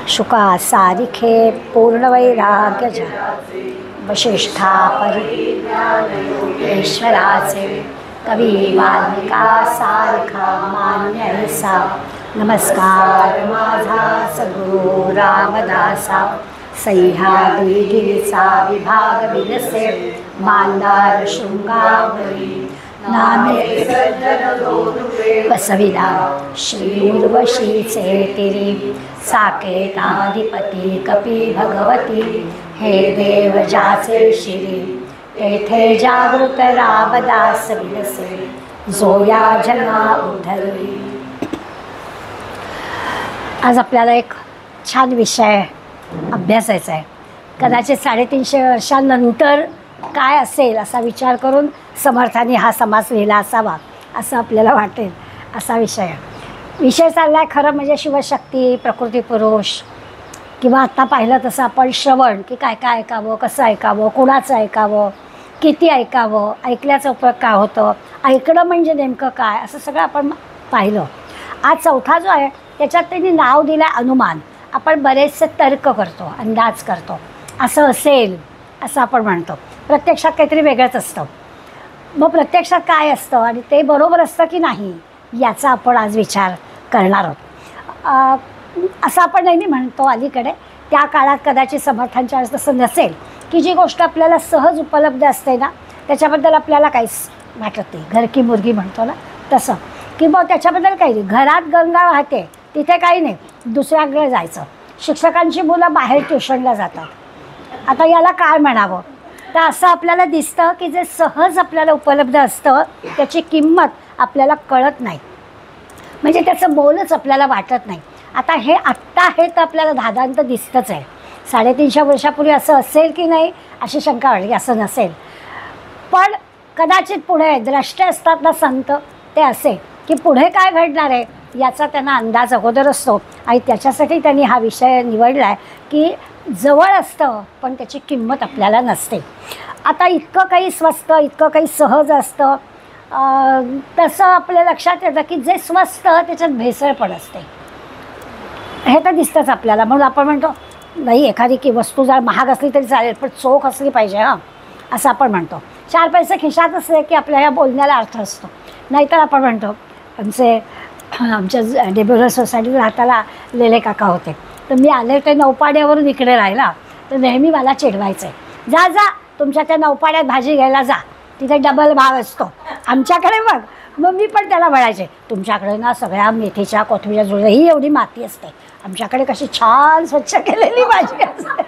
शुका सारिखे पूर्णवैराग्य वशिष्ठा ईश्वराचे कवी वाल्मिका सारखा मान्य ऐसा नमस्कार माझा सद्गुरू रामदासा सह्याद्री गिरीचा विभाग विलसे मांदार शृंगावरी नामे बसविला श्री उर्वशीचे तिरी साकेताधिपती कपी भगवती हे देव जाचे शिरी तेथे जागृत रामदास विलसे जोया जना उद्धरली. आज आपल्याला एक छान विषय अभ्यासायचा आहे. कदाचित 350 वर्षांनंतर काय असेल असा विचार करून समर्थांनी हा समास लिहिला असावा असं आपल्याला वाटेल असा विषय चालला आहे. खरं म्हणजे शिवशक्ती, प्रकृती पुरुष, किंवा आत्ता पाहिलं तसं आपण श्रवण की काय काय ऐकावं, कसं ऐकावं, कोणाचं ऐकावं, किती ऐकावं, ऐकल्याचा उपयोग काय होतं, ऐकणं म्हणजे नेमकं काय, असं सगळं आपण पाहिलं. आज चौथा जो आहे त्याच्यात त्यांनी नाव दिलं आहे अनुमान. आपण बरेचसे तर्क करतो, अंदाज करतो, असं असेल असं आपण म्हणतो. प्रत्यक्षात काहीतरी वेगळंच असतं. मग प्रत्यक्षात काय असतं आणि ते बरोबर असतं की नाही याचा आपण आज विचार करणार आहोत. असं आपण नेहमी म्हणतो अलीकडे, त्या काळात कदाचित समर्थांच्या वेळेस तसं नसेल की जी गोष्ट आपल्याला सहज उपलब्ध असते ना त्याच्याबद्दल आपल्याला काहीच वाटत नाही. घर की मुर्गी म्हणतो ना तसं, की मग त्याच्याबद्दल काही नाही. घरात गंगा वाहते तिथे काही नाही, दुसऱ्याकडे जायचं. शिक्षकांची मुलं बाहेर ट्युशनला जातात. आता याला काय म्हणावं, तर असं आपल्याला दिसतं की जे सहज आपल्याला उपलब्ध असतं त्याची किंमत आपल्याला कळत नाही, म्हणजे त्याचं मोलच आपल्याला वाटत नाही. आता हे आत्ता हे तर आपल्याला धादांत दिसतंच आहे. 350 वर्षापूर्वी असं असेल की नाही अशी शंका वाटली. असं नसेल, पण कदाचित पुढे द्रष्टे असतात ना संत, ते असे की पुढे काय घडणार आहे याचा त्यांना अंदाज अगोदर असतो आणि त्याच्यासाठी त्यांनी हा विषय निवडला आहे की जवळ असतं पण त्याची किंमत आपल्याला नसते. आता इतकं काही स्वस्त, इतकं काही सहज असतं, तसं आपल्या लक्षात येतं की जे स्वस्त त्याच्यात भेसळ पण असते. हे तर दिसतंच आपल्याला. म्हणून आपण म्हणतो नाही, एखादी की वस्तू जर महाग असली तरी चालेल पण चोख असली पाहिजे हां, असं आपण म्हणतो. 4 पैसे खिशात असले की आपल्या ह्या बोलण्याला अर्थ असतो. नाहीतर आपण म्हणतो, आमच्या डेब्युलर सोसायटीत राहताना लेले काका होते, तर मी आले ते नौपाड्यावरून इकडे राहिला तर नेहमी मला चिडवायचं आहे, जा जा तुमच्या त्या नौपाड्यात भाजी घ्यायला जा, तिथे डबल भाव असतो. आमच्याकडे बघ. मग मी पण त्याला म्हणायचे, तुमच्याकडे ना सगळ्या मेथीच्या कोथिंबीरच्या जुळ्या ही एवढी माती असते, आमच्याकडे कशी छान स्वच्छ केलेली भाजी असते.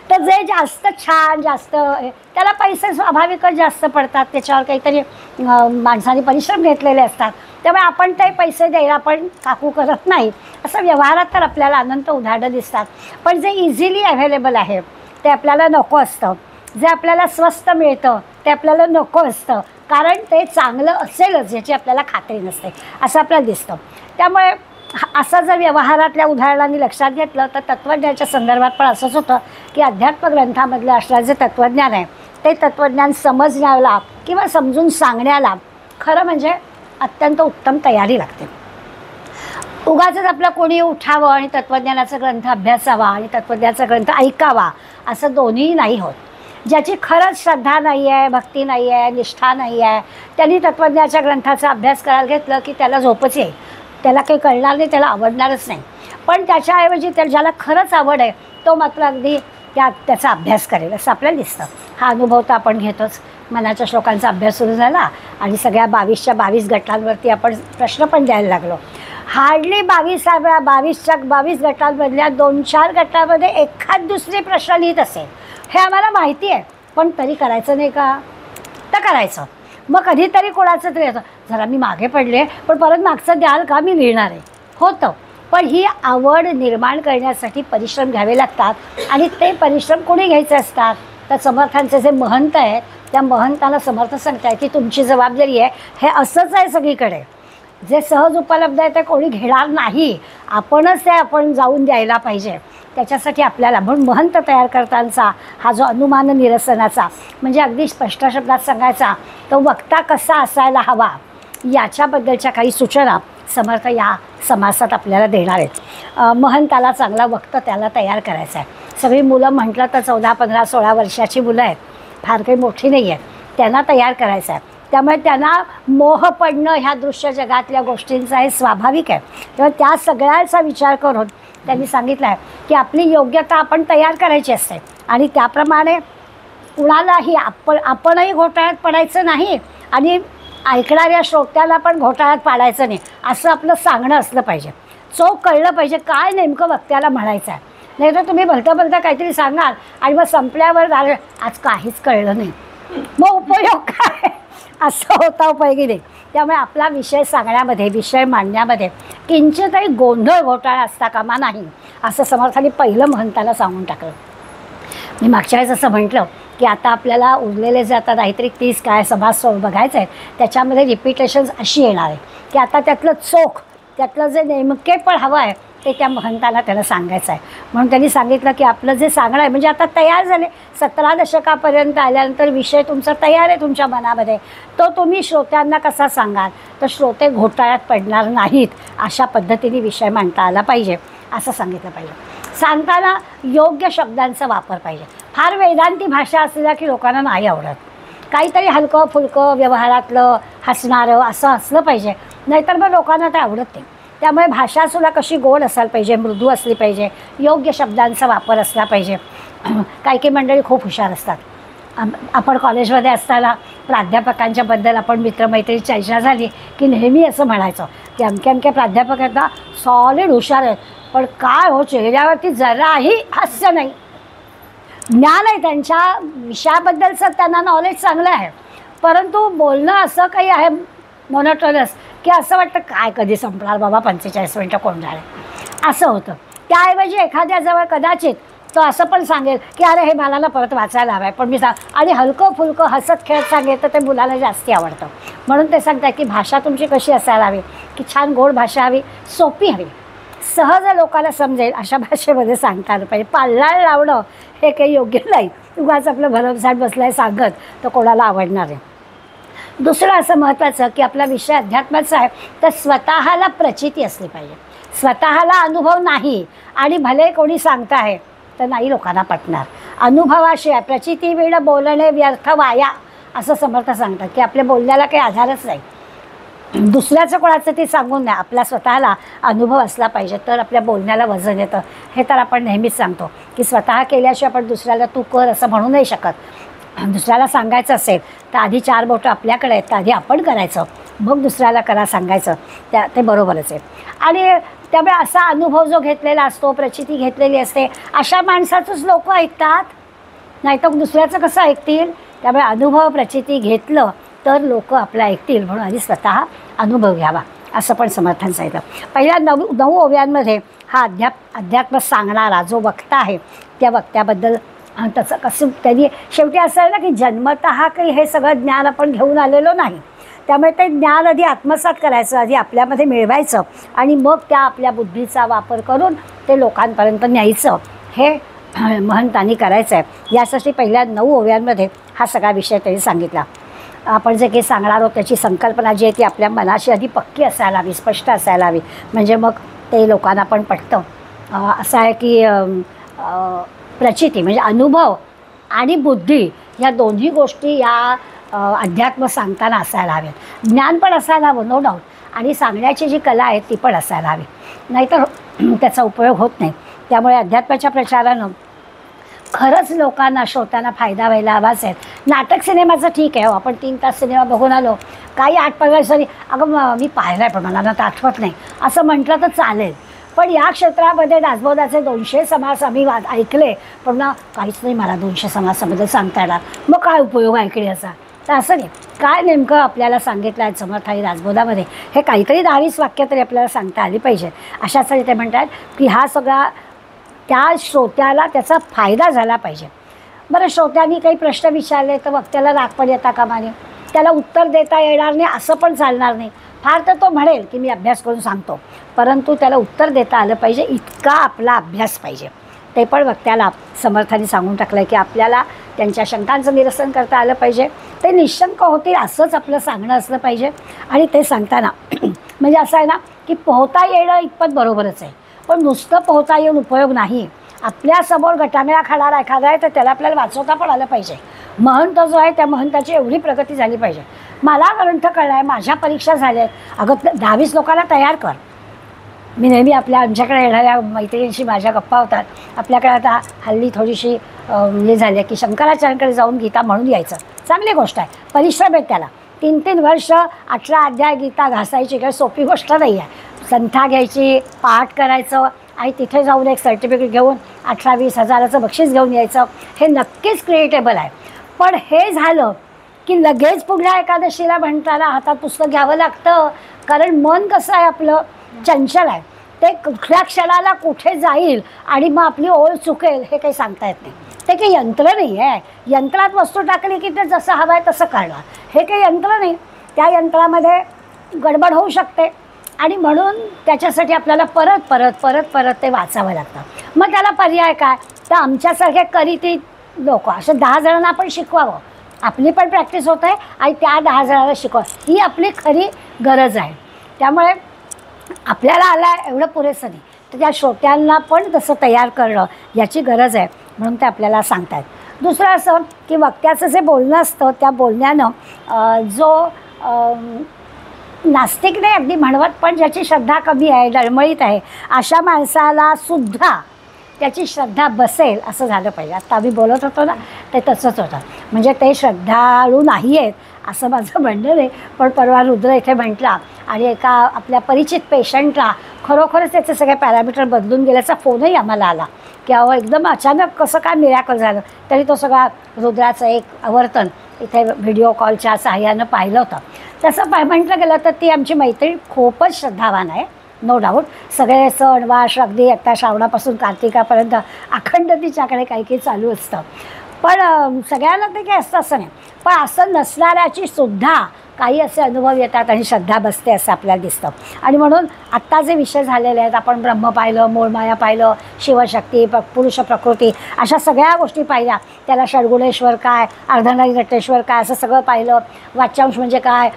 तर जे जास्त छान, जास्त त्याला पैसे स्वाभाविकच जास्त पडतात, त्याच्यावर काहीतरी माणसाने परिश्रम घेतलेले असतात, त्यामुळे आपण ते पैसे द्यायला पण काकू करत नाही. असं व्यवहारात तर आपल्याला अनंत उदाहरणं दिसतात. पण जे इझिली अव्हेलेबल आहे ते आपल्याला नको असतं, जे आपल्याला स्वस्त मिळतं ते आपल्याला नको असतं, कारण ते चांगलं असेलच याची आपल्याला खात्री नसते असं आपल्याला दिसतं. त्यामुळे असं जर व्यवहारातल्या उदाहरणांनी लक्षात घेतलं तर तत्त्वज्ञानाच्या संदर्भात पण असंच होतं की अध्यात्म ग्रंथामधलं असणारं जे तत्त्वज्ञान आहे ते तत्त्वज्ञान समजण्याला किंवा समजून सांगण्याला खरं म्हणजे अत्यंत उत्तम तयारी लागते. उगाचच आपलं कोणी उठावं आणि तत्त्वज्ञानाचा ग्रंथ अभ्यासावा आणि तत्त्वज्ञानाचा ग्रंथ ऐकावा असं दोन्हीही नाही होत. ज्याची खरंच श्रद्धा नाही आहे, भक्ती नाही आहे, निष्ठा नाही आहे, त्यांनी तत्त्वज्ञानाच्या ग्रंथाचा अभ्यास करायला घेतलं की त्याला झोपच येईल, त्याला काही कळणार नाही, त्याला आवडणारच नाही. पण त्याच्याऐवजी ज्याला खरंच आवड आहे तो मात्र अगदी त्याचा अभ्यास करेल असं आपल्याला दिसतं. हा अनुभव तर आपण घेतोच. मनाच्या श्लोकांचा अभ्यास सुरू झाला आणि सगळ्या 22 गटांवरती आपण प्रश्न पण द्यायला लागलो. हार्डली 22 गटांमधल्या 2-4 गटामध्ये एखाद दुसरी प्रश्न लिहित असेल हे आम्हाला माहिती आहे, पण तरी करायचं नाही का, तर करायचं. मग कधीतरी कोणाचं तरी येतं, जरा मी मागे पडले पण परत मागचं द्याल का, मी लिहिणार आहे, होतं. पण ही आवड निर्माण करण्यासाठी परिश्रम घ्यावे लागतात आणि ते परिश्रम कोणी घ्यायचे असतात, तर समर्थांचे जे महंत आहेत त्या महंतांना समर्थ सांगताय की तुमची जबाबदारी आहे, हे असंच आहे सगळीकडे. जे सहज उपलब्ध आहे ते कोणी घेणार नाही, आपणच ते आपण जाऊन द्यायला पाहिजे. त्याच्यासाठी आपल्याला म्हणून महंत तयार करताना हा जो अनुमान निरसनाचा म्हणजे अगदी स्पष्ट शब्दात सांगायचा तो वक्ता कसा असायला हवा याच्याबद्दलच्या काही सूचना समर्थ या समासात आपल्याला देणार आहेत. महंताला चांगला वक्ता त्याला तयार करायचा आहे. सगळी मुलं म्हटलं तर 14, 15, 16 वर्षाची मुलं आहेत, फार काही मोठी नाही आहेत, त्यांना तयार करायचं आहे. त्यामुळे त्यांना मोह पडणं ह्या दृश्य जगातल्या गोष्टींचा हे स्वाभाविक आहे. तेव्हा त्या सगळ्याचा विचार करून त्यांनी सांगितलं आहे की आपली योग्यता आपण तयार करायची असते आणि त्याप्रमाणे कुणालाही आपणही घोटाळ्यात पडायचं नाही आणि ऐकणाऱ्या श्रोत्याला पण घोटाळ्यात पाडायचं नाही, असं आपलं सांगणं असलं पाहिजे. चोख कळलं पाहिजे काय नेमकं वक्त्याला म्हणायचं आहे. नाही तर तुम्ही भलतं काहीतरी सांगाल आणि मग संपल्यावर झालं आज काहीच कळलं नाही, मग उपयोग काय, असं होता उपयोगी नाही. त्यामुळे आपला विषय सांगण्यामध्ये, विषय मांडण्यामध्ये किंचितही गोंधळ घोटाळा असता कामा नाही, असं समर्थांनी पहिलं महंताला सांगून टाकलं. मी मागच्या वेळेस असं म्हटलं की आता आपल्याला उरलेले जे आता काहीतरी 30 काय समास बघायचं आहे, त्याच्यामध्ये रिपिटेशन्स अशी येणार आहे की आता त्यातलं चोख, त्यातलं जे नेमकेपण हवं आहे ते त्या महंताला त्याला सांगायचं आहे. म्हणून त्यांनी सांगितलं की आपलं जे सांगणं आहे म्हणजे आता तयार झाले, 17 दशकापर्यंत आल्यानंतर विषय तुमचा तयार आहे तुमच्या मनामध्ये, तो तुम्ही श्रोत्यांना कसा सांगाल तर श्रोते घोटाळ्यात पडणार नाहीत, अशा पद्धतीने विषय मांडता आला पाहिजे असं सांगितलं पाहिजे. सांगताना योग्य शब्दांचा वापर पाहिजे. फार वेदांती भाषा असलेल्या की लोकांना नाही आवडत, काहीतरी हलकं फुलकं व्यवहारातलं हसणारं असं असलं पाहिजे, नाहीतर मग लोकांना ते आवडत नाही. त्यामुळे भाषासुद्धा कशी गोड असायला पाहिजे, मृदू असली पाहिजे, योग्य शब्दांचा वापर असला पाहिजे. काही मंडळी खूप हुशार असतात. आपण कॉलेजमध्ये असताना प्राध्यापकांच्याबद्दल आपण मित्रमैत्री चर्चा झाली की नेहमी असं म्हणायचं की अमक्या प्राध्यापक आहेत ना सॉलिड हुशार आहेत, पण काय हो चेहऱ्यावरती जराही हास्य नाही. ज्ञान आहे त्यांच्या विषयाबद्दलचं, त्यांना नॉलेज चांगलं आहे, परंतु बोलणं असं काही आहे मोनोटोनस की असं वाटतं काय कधी संपणार बाबा, 45 मिनटं कोण झाले असं होतं. त्याऐवजी एखाद्याजवळ कदाचित तो असं पण सांगेल की अरे हे मला ना परत वाचायला हवं आहे, पण मी आणि हलकं फुलकं हसत खेळत सांगेल तर ते मुलाला जास्ती आवडतं. म्हणून ते सांगतात की भाषा तुमची कशी असायला हवी की छान गोड भाषा हवी, सोपी हवी, सहज लोकांना समजेल अशा भाषेमध्ये सांगता आलं पाहिजे. पाल्लाळ लावणं हे काही योग्य नाही. उगाच आपलं भरमसाठ बसलाय सांगत तर कोणाला आवडणार आहे. दुसरं असं महत्त्वाचं की आपला विषय अध्यात्माचा आहे तर स्वतःला प्रचिती असली पाहिजे. स्वतःला अनुभव नाही आणि भले कोणी सांगतं आहे तर नाही लोकांना पटणार. अनुभवाशिवाय प्रचिती विण बोलणे व्यर्थ वाया असं समर्थ सांगतात की आपल्या बोलण्याला काही आधारच नाही. दुसऱ्याचं कोणाचं ते सांगून नाही, आपला स्वतःला अनुभव असला पाहिजे तर आपल्या बोलण्याला वजन येतं. हे तर आपण नेहमीच सांगतो की स्वतः केल्याशिवाय आपण दुसऱ्याला तू कर असं म्हणू नाही शकत. दुसऱ्याला सांगायचं असेल तर आधी 4 बोटं आपल्याकडे आहेत तर आधी आपण करायचं, मग दुसऱ्याला करा सांगायचं, ते बरोबरच आहे. आणि त्यामुळे असा अनुभव जो घेतलेला असतो, प्रचिती घेतलेली असते, अशा माणसाचंच लोक ऐकतात, नाही तर दुसऱ्याचं कसं ऐकतील. त्यामुळे अनुभव प्रचिती घेतलं तर लोक आपलं ऐकतील, म्हणून आधी स्वतः अनुभव घ्यावा असं पण समर्थन सांगितलं. पहिल्या 9 ओव्यांमध्ये हा अध्यात्म सांगणारा जो वक्ता आहे त्या वक्त्याबद्दल तसं कसं त्यांनी शेवटी असं आहे ना की जन्मतः काही हे सगळं ज्ञान आपण घेऊन आलेलो नाही. त्यामुळे ते ज्ञान आधी आत्मसात करायचं, आधी आपल्यामध्ये मिळवायचं आणि मग त्या आपल्या बुद्धीचा वापर करून ते लोकांपर्यंत न्यायचं, हे महंतांनी करायचं आहे. यासाठी पहिल्या 9 ओव्यांमध्ये हा सगळा विषय त्यांनी सांगितला. आपण जे काही सांगणार आहोत त्याची संकल्पना जी आहे ती आपल्या मनाशी आधी पक्की असायला हवी, स्पष्ट असायला हवी, म्हणजे मग ते लोकांना पण पटतं. असं आहे की प्रचिती म्हणजे अनुभव आणि बुद्धी या दोन्ही गोष्टी या अध्यात्म सांगताना असायला हव्यात. ज्ञान पण असायला हवं नो डाऊट, आणि सांगण्याची जी कला आहे ती पण असायला हवी, नाहीतर त्याचा उपयोग होत नाही. त्यामुळे अध्यात्माच्या प्रचारानं खरंच लोकांना श्रोत्यांना फायदा व्हायला हवाच आहे. नाटक सिनेमाचं ठीक आहे, आपण 3 तास सिनेमा बघून आलो, काही 8-15 दिवसांनी अगं मी पाहिलं आहे पण मला ना आठवत नाही असं म्हटलं तर चालेल. पण या क्षेत्रामध्ये दासबोधाचे 200 समास आम्ही ऐकले, पण ना काहीच नाही मला 200 समासाबद्दल सांगता येणार, मग काय उपयोग ऐकण्याचा. तर असं नाही, काय नेमकं आपल्याला सांगितलं आहे समर्थ आणि दासबोधामध्ये हे काहीतरी 10-20 वाक्य तरी आपल्याला सांगता आली पाहिजे. अशासाठी ते म्हणतात की हा सगळा त्या श्रोत्याला त्याचा फायदा झाला पाहिजे. बरं, श्रोत्यांनी काही प्रश्न विचारले तर वक्त्याला राग पण येता कामा नये, त्याला उत्तर देता येणार नाही असं पण चालणार नाही. फार तर तो म्हणेल की मी अभ्यास करून सांगतो, परंतु त्याला उत्तर देता आलं पाहिजे इतका आपला अभ्यास पाहिजे. ते पण वक्त्याला समर्थांनी सांगून टाकलं की आपल्याला त्यांच्या शंकांचं निरसन करता आलं पाहिजे, ते निशंक होतील असंच आपलं सांगणं असलं पाहिजे. आणि ते सांगताना म्हणजे असं आहे ना की पोहता येणं इतपत बरोबरच आहे, पण नुसतं पोहता येऊन उपयोग नाही. आपल्यासमोर गटांगळा खाणारा एखादा आहे तर त्याला आपल्याला वाचवता पण आलं पाहिजे. महंत जो आहे त्या महंताची एवढी प्रगती झाली पाहिजे. मला ग्रंथ कळला आहे, माझ्या परीक्षा झाल्या आहेत. अगं 10-20 लोकांना तयार कर. मी नेहमी आमच्याकडे येणाऱ्या मैत्रिणींशी माझ्या गप्पा होतात. आपल्याकडे आता हल्ली थोडीशी हे झाली आहे की शंकराचार्यांकडे जाऊन गीता म्हणून यायचं, चांगली गोष्ट आहे, परिश्रम आहेत त्याला. 3-3 वर्ष 18 अध्याय गीता घासायची काही सोपी गोष्ट नाही आहे. संथा घ्यायची, पाठ करायचं आणि तिथे जाऊन एक सर्टिफिकेट घेऊन 18-20 हजाराचं बक्षीस घेऊन यायचं, हे नक्कीच क्रिएटेबल आहे. पण हे झालं की लगेच पुढल्या एकादशीला म्हणताना हातात पुस्तक घ्यावं लागतं, कारण मन कसं आहे आपलं चंचल आहे. ते कुठल्या क्षणाला कुठे जाईल आणि मग आपली ओळ चुकेल हे काही सांगता येत नाही. ते काही यंत्र नाही आहे. यंत्रात वस्तू टाकली की ते जसं हवं आहे तसं करणार, हे काही यंत्र नाही. त्या यंत्रामध्ये गडबड होऊ शकते आणि म्हणून त्याच्यासाठी आपल्याला परत परत परत परत ते वाचावं लागतं. मग त्याला पर्याय काय, तर आमच्यासारखे करीती लोक अशा 10 जणांना आपण शिकवावं. आपली पण प्रॅक्टिस होत आहे आणि त्या 10 जणांना शिकवा, ही आपली खरी गरज आहे. त्यामुळे आपल्याला आला एवढं पुरेसं नाही, तर त्या श्रोत्यांना पण तसं तयार करणं याची गरज आहे, म्हणून ते आपल्याला सांगतात. दुसरं असं की वक्त्याचं जे बोलणं असतं त्या बोलण्यानं जो नास्तिक नाही अगदी म्हणवत, पण ज्याची श्रद्धा कमी आहे, डळमळीत आहे, अशा माणसाला सुद्धा त्याची श्रद्धा बसेल असं झालं पाहिजे. आत्ता आम्ही बोलत होतो ना, ते तसंच होतं. म्हणजे ते श्रद्धाळू नाही आहेत असं माझं म्हणणं नाही, पण परवा रुद्र इथे म्हटला आणि एका आपल्या परिचित पेशंटला खरोखरच त्याचे सगळे पॅरामीटर बदलून गेल्याचा फोनही आम्हाला आला की अहो एकदम अचानक कसं काय मिरॅकल झालं. तरी तो सगळा रुद्राचं एक आवर्तन इथे व्हिडिओ कॉलच्या सहाय्यानं पाहिलं होतं. तसं म्हटलं गेलं तर ती आमची मैत्रीण खूपच श्रद्धावान आहे, नो डाऊट. सगळे सण वार अगदी आता श्रावणापासून कार्तिकापर्यंत अखंड तिच्याकडे काही काही चालू असतं. पण सगळ्यांना ते काही असतं असं नाही, पण असं नसणाऱ्याची सुद्धा काही असे अनुभव येतात आणि श्रद्धा बसते असं आपल्याला दिसतं. आणि म्हणून आत्ता जे विषय झालेले आहेत, आपण ब्रह्म पाहिलं, मूळमाया पाहिलं, शिवशक्ती, पुरुष प्रकृती, अशा सगळ्या गोष्टी पाहिल्या. त्याला षडगुणेश्वर काय, अर्धनारी नटेश्वर काय, असं सगळं पाहिलं. वाच्यांश म्हणजे काय,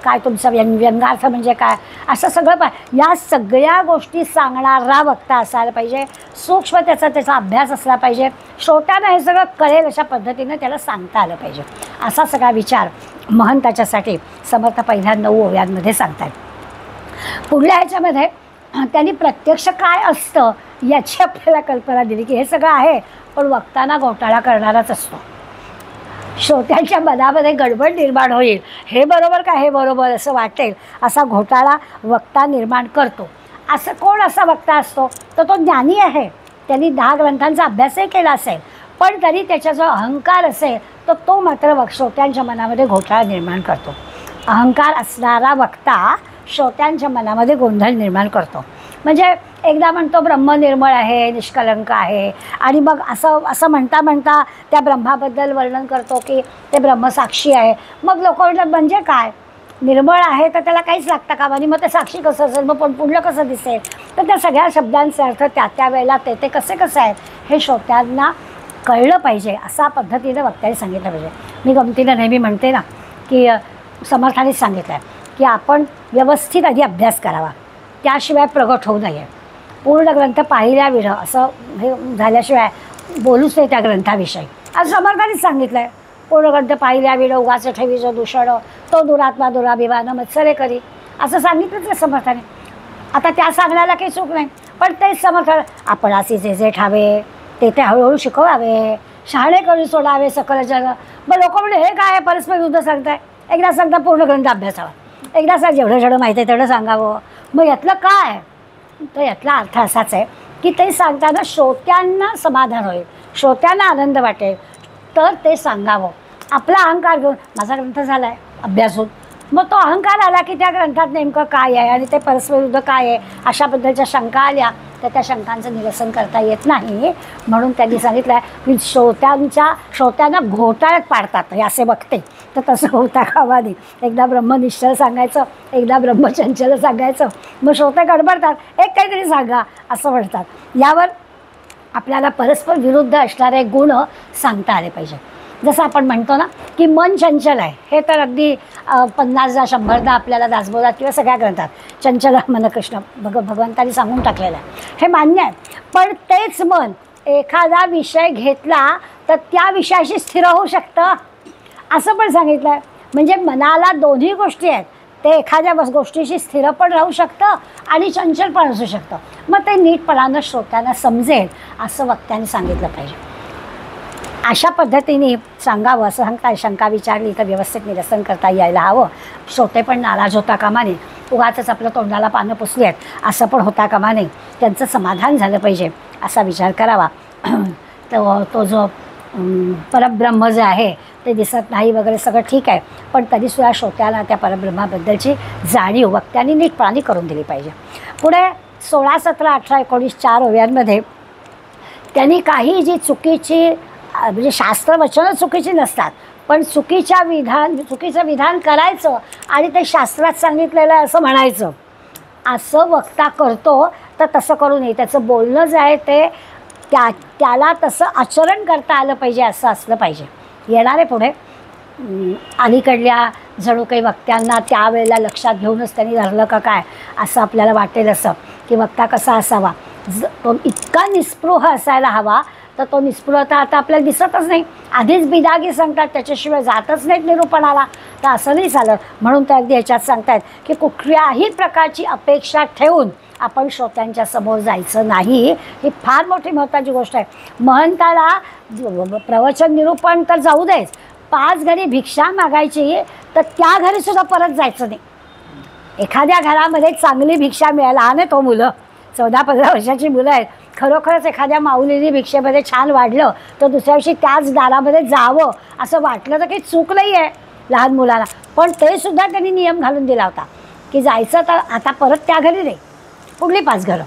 काय तुमचा व्यंगार्थ म्हणजे काय, असं सगळं या सगळ्या गोष्टी सांगणारा वक्ता असायला पाहिजे. सूक्ष्म त्याचा अभ्यास असला पाहिजे. श्रोत्यांना हे सगळं कळेल अशा पद्धतीनं त्याला सांगता आलं पाहिजे. असा सगळा विचार महंताच्यासाठी समर्थ पहिल्या 9 ओव्यांमध्ये सांगतात. पुढल्या ह्याच्यामध्ये त्यांनी प्रत्यक्ष काय असतं याची आपल्याला कल्पना दिली की हे सगळं आहे, पण वक्ताना घोटाळा करणाराच असतो. श्रोत्यांच्या मनामध्ये गडबड निर्माण होईल, हे बरोबर का हे बरोबर असं वाटेल असा घोटाळा वक्ता निर्माण करतो. असं कोण असा वक्ता असतो, तर तो ज्ञानी आहे, त्यांनी 10 ग्रंथांचा अभ्यासही केला असेल, पण तरी त्याचा जो अहंकार असेल तर तो मात्र श्रोत्यांच्या मनामध्ये घोटाळा निर्माण करतो. अहंकार असणारा वक्ता श्रोत्यांच्या मनामध्ये गोंधळ निर्माण करतो. म्हणजे एकदा म्हणतो ब्रह्म निर्मळ आहे, निष्कलंक आहे, आणि मग असं म्हणता म्हणता त्या ब्रह्माबद्दल वर्णन करतो की ते ब्रह्मसाक्षी आहे. मग लोक म्हणतात म्हणजे काय, निर्मळ आहे तर त्याला काहीच लागतं का, आणि मग ते साक्षी कसं असेल, मग पण पुढलं कसं दिसेल. तर त्या सगळ्या शब्दांचे अर्थ त्या वेळेला ते कसे आहेत हे श्रोत्यांना कळलं पाहिजे, असा पद्धतीनं वक्त्याने सांगितलं पाहिजे. मी गमतीनं नेहमी म्हणते ना की समर्थानेच सांगितलं आहे की आपण व्यवस्थित आधी अभ्यास करावा, त्याशिवाय प्रगट होऊ नये. पूर्ण ग्रंथ पाहिल्या विरह असं हे झाल्याशिवाय बोलूच नाही त्या ग्रंथाविषयी. आज समर्थानेच सांगितलं आहे, पूर्ण ग्रंथ पाहिल्या विरह उगाच ठेवीचं दूषण, तो दुरात्मा दुराभिमान मत्सरे करी, असं सांगितलंच आहे समर्थाने. आता त्या सांगण्याला काही चूक नाही, पण तेच समर्थ आपण असे जे ठावे ते हळूहळू शिकवावे, शहाणे करून सोडावे सकल जग. मग लोक म्हणजे हे काय परस्पर युद्ध सांगताय, एकदा सांगता पूर्ण ग्रंथ अभ्यासावा, एकदा सांग जेवढं माहिती आहे तेवढं सांगावं. मग यातलं काय, तर यातला अर्थ असाच आहे की ते सांगताना श्रोत्यांना समाधान होईल, श्रोत्यांना आनंद वाटेल, तर ते सांगावं. आपला अहंकार घेऊन माझा ग्रंथ झाला आहे अभ्यासून, मग तो अहंकार आला की त्या ग्रंथात नेमकं काय आहे आणि ते परस्परविरुद्ध काय आहे अशाबद्दलच्या शंका आल्या तर त्या शंकांचं निरसन करता येत नाही. म्हणून त्यांनी सांगितलं आहे की श्रोत्यांना घोटाळ्यात पाडतात हे असे बघते, तर तसं होता कामा नाही. एकदा ब्रह्मनिष्ठल सांगायचं, एकदा ब्रह्मचंचल सांगायचं, मग श्रोते गडबडतात, एक काहीतरी सांगा असं म्हणतात. यावर आपल्याला परस्पर विरुद्ध असणारे गुण सांगता आले पाहिजे. जसं आपण म्हणतो ना की मन चंचल आहे, हे तर अगदी 50दा 100दा आपल्याला दासबोधात किंवा सगळ्या ग्रंथात चंचल मन कृष्ण भगवंतांनी सांगून टाकलेलं आहे, हे मान्य आहे. पण तेच मन एखादा विषय घेतला तर त्या विषयाशी स्थिर होऊ शकतं असं पण सांगितलं आहे. म्हणजे मनाला दोन्ही गोष्टी आहेत, ते एखाद्या गोष्टीशी स्थिर पण राहू शकतं आणि चंचल पण असू शकतं. मग ते नीटपणानं श्रोत्यांना समजेल असं वक्त्यांनी सांगितलं पाहिजे. अशा पद्धतीने सांगावं, असं शंका विचारली तर व्यवस्थित निरसन करता यायला हवं. श्रोते पण नाराज होता कामा नये, उगाचच आपलं तोंडाला पानं पुसली आहेत असं पण होता कामा नये. त्यांचं समाधान झालं पाहिजे असा विचार करावा. तो जो परब्रह्म जे आहे ते दिसत नाही वगैरे सगळं ठीक आहे, पण तरीसुद्धा श्रोत्याला त्या परब्रह्माबद्दलची जाणीव वक्त्यांनी नीटपणाने करून दिली पाहिजे. पुढे 16, 17, 18, 19 4 ओव्यांमध्ये त्यांनी काही जी चुकीची म्हणजे शास्त्रवचनं चुकीची नसतात, पण चुकीचं विधान करायचं आणि ते शास्त्रात सांगितलेलं आहे असं म्हणायचं, असं वक्ता करतो. तर तसं करू नये. त्याचं बोलणं जे आहे ते त्याला तसं आचरण करता आलं पाहिजे असं असलं पाहिजे. येणारे पुढे अलीकडल्या जणू काही वक्त्यांना त्यावेळेला लक्षात घेऊनच त्यांनी धरलं का काय असं आपल्याला वाटेल, असं की वक्ता कसा असावा. तो इतका निस्पृह असायला हवा, तर तो निस्पृहता आता आपल्याला दिसतच नाही. आधीच बिदागी सांगतात, त्याच्याशिवाय जातच नाहीत निरूपणाला, तर असं नाही चालत. म्हणून त्या अगदी ह्याच्यात सांगतायत की कुठल्याही प्रकारची अपेक्षा ठेवून आपण श्रोत्यांच्या समोर जायचं नाही. ही फार मोठी महत्त्वाची गोष्ट आहे. महंताला प्रवचन निरूपण तर जाऊ देच, 5 घरी भिक्षा मागायची तर त्या घरीसुद्धा परत जायचं नाही. एखाद्या घरामध्ये चांगली भिक्षा मिळायला, लहान आहेत तो मुलं, 14-15 वर्षाची मुलं आहेत, खरोखरच एखाद्या माऊलीने भिक्षेमध्ये छान वाढलं तर दुसऱ्या दिवशी त्याच दारामध्ये जावं असं वाटलं तर काही चूक नाही आहे लहान मुलाला. पण ते सुद्धा त्यांनी नियम घालून दिला होता की जायचं तर आता परत त्या घरी नाही, पुढली 5 घरं,